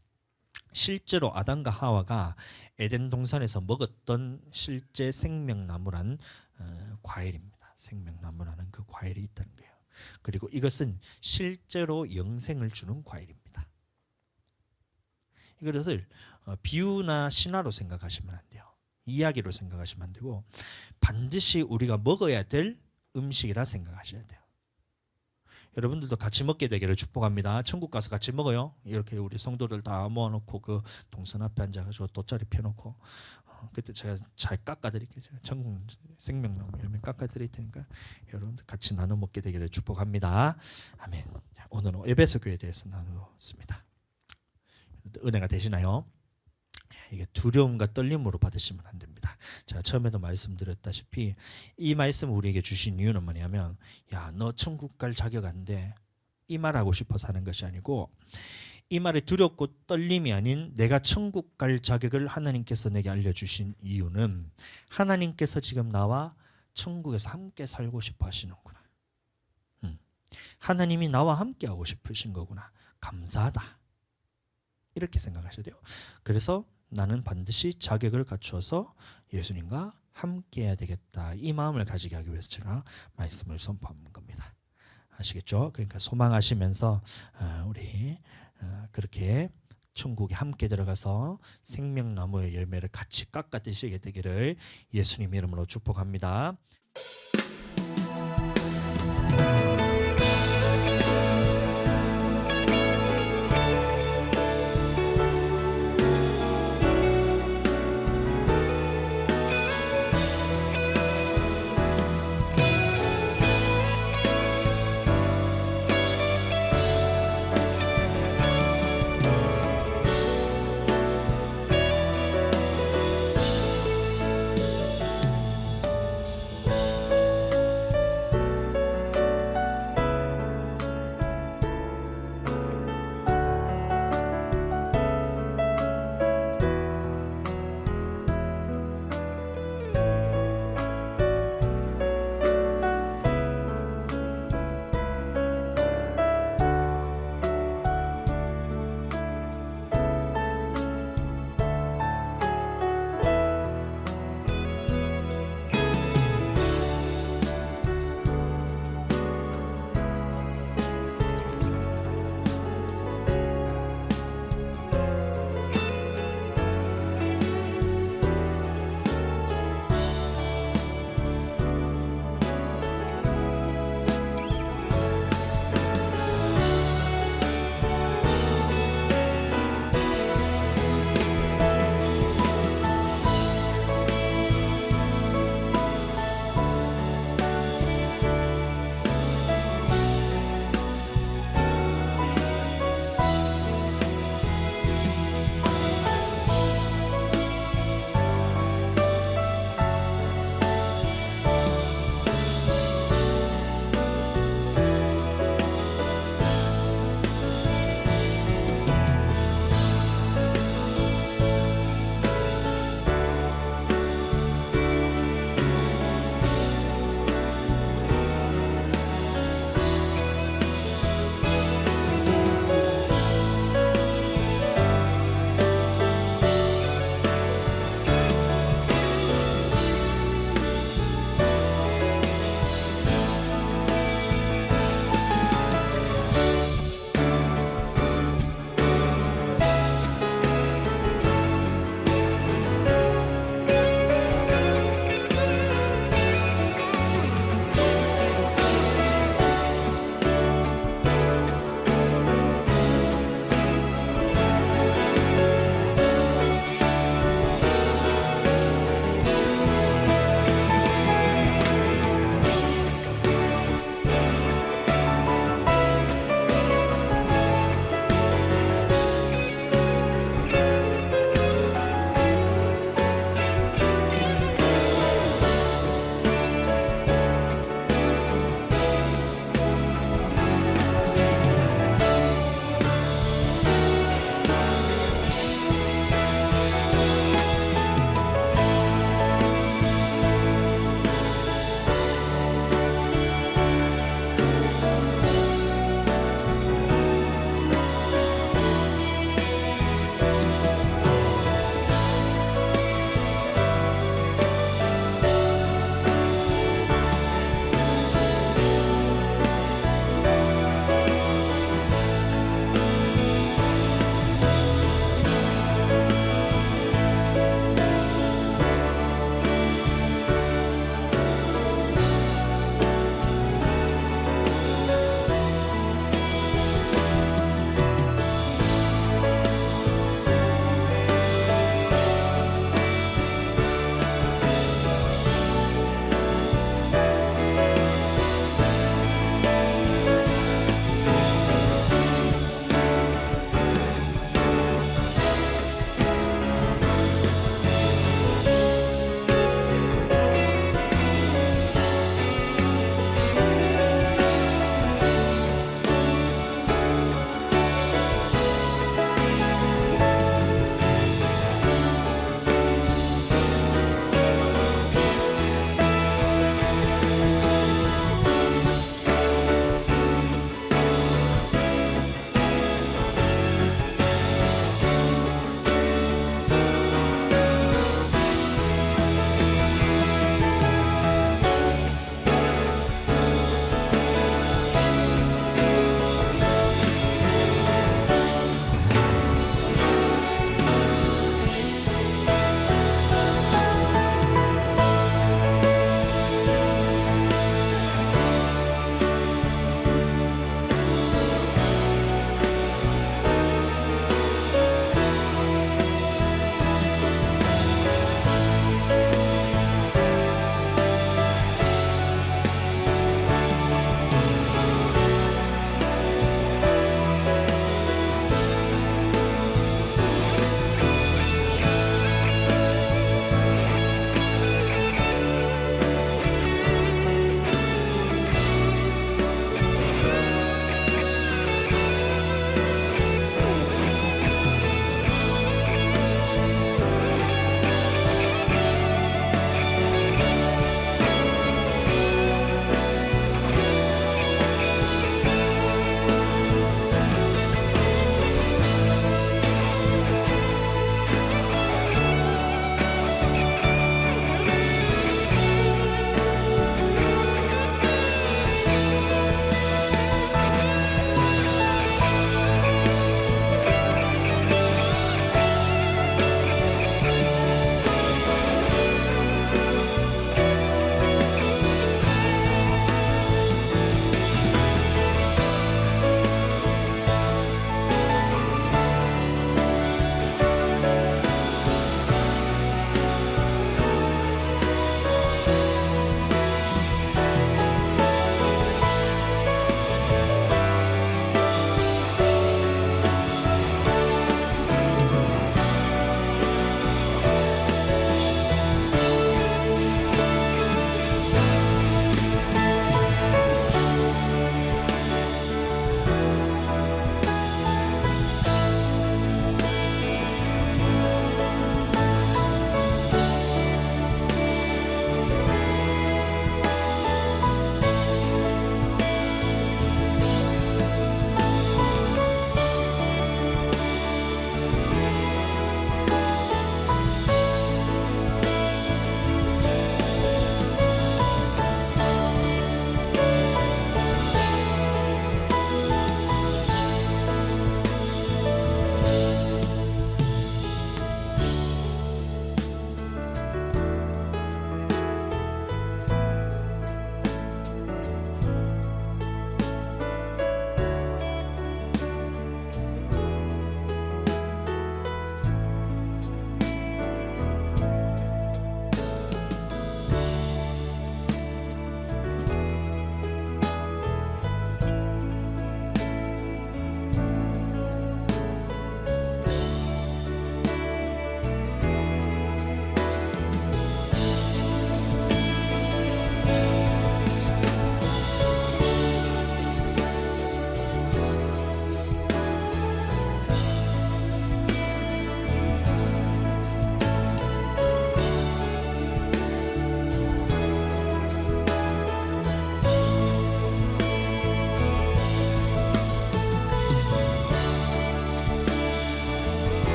실제로 아담과 하와가 에덴 동산에서 먹었던 실제 생명나무란 과일입니다. 생명나무라는 그 과일이 있다는 거예요. 그리고 이것은 실제로 영생을 주는 과일입니다. 이것을 비유나 신화로 생각하시면 안 돼요. 이야기로 생각하시면 안 되고 반드시 우리가 먹어야 될 음식이라 생각하셔야 돼요. 여러분들도 같이 먹게 되기를 축복합니다. 천국 가서 같이 먹어요. 이렇게 우리 성도들 다 모아놓고 그 동선 앞에 앉아가지고 돗자리 펴놓고 그때 제가 잘 깎아드릴게요. 제가 천국 생명나무 열매 깎아드릴 테니까 여러분들 같이 나눠 먹게 되기를 축복합니다. 아멘. 오늘은 에베소 교회에 대해서 나누었습니다. 은혜가 되시나요? 이게 두려움과 떨림으로 받으시면 안 됩니다. 제가 처음에도 말씀드렸다시피 이 말씀 우리에게 주신 이유는 뭐냐면 야, 너 천국 갈 자격 안 돼. 이 말하고 싶어서 하는 것이 아니고 이 말에 두렵고 떨림이 아닌 내가 천국 갈 자격을 하나님께서 내게 알려주신 이유는 하나님께서 지금 나와 천국에서 함께 살고 싶어 하시는구나. 하나님이 나와 함께 하고 싶으신 거구나. 감사하다. 이렇게 생각하셔야 돼요. 그래서 나는 반드시 자격을 갖추어서 예수님과 함께 해야 되겠다. 이 마음을 가지게 하기 위해서 제가 말씀을 선포한 겁니다. 아시겠죠? 그러니까 소망하시면서 우리 그렇게 천국에 함께 들어가서 생명나무의 열매를 같이 깎아 드시게 되기를 예수님 이름으로 축복합니다.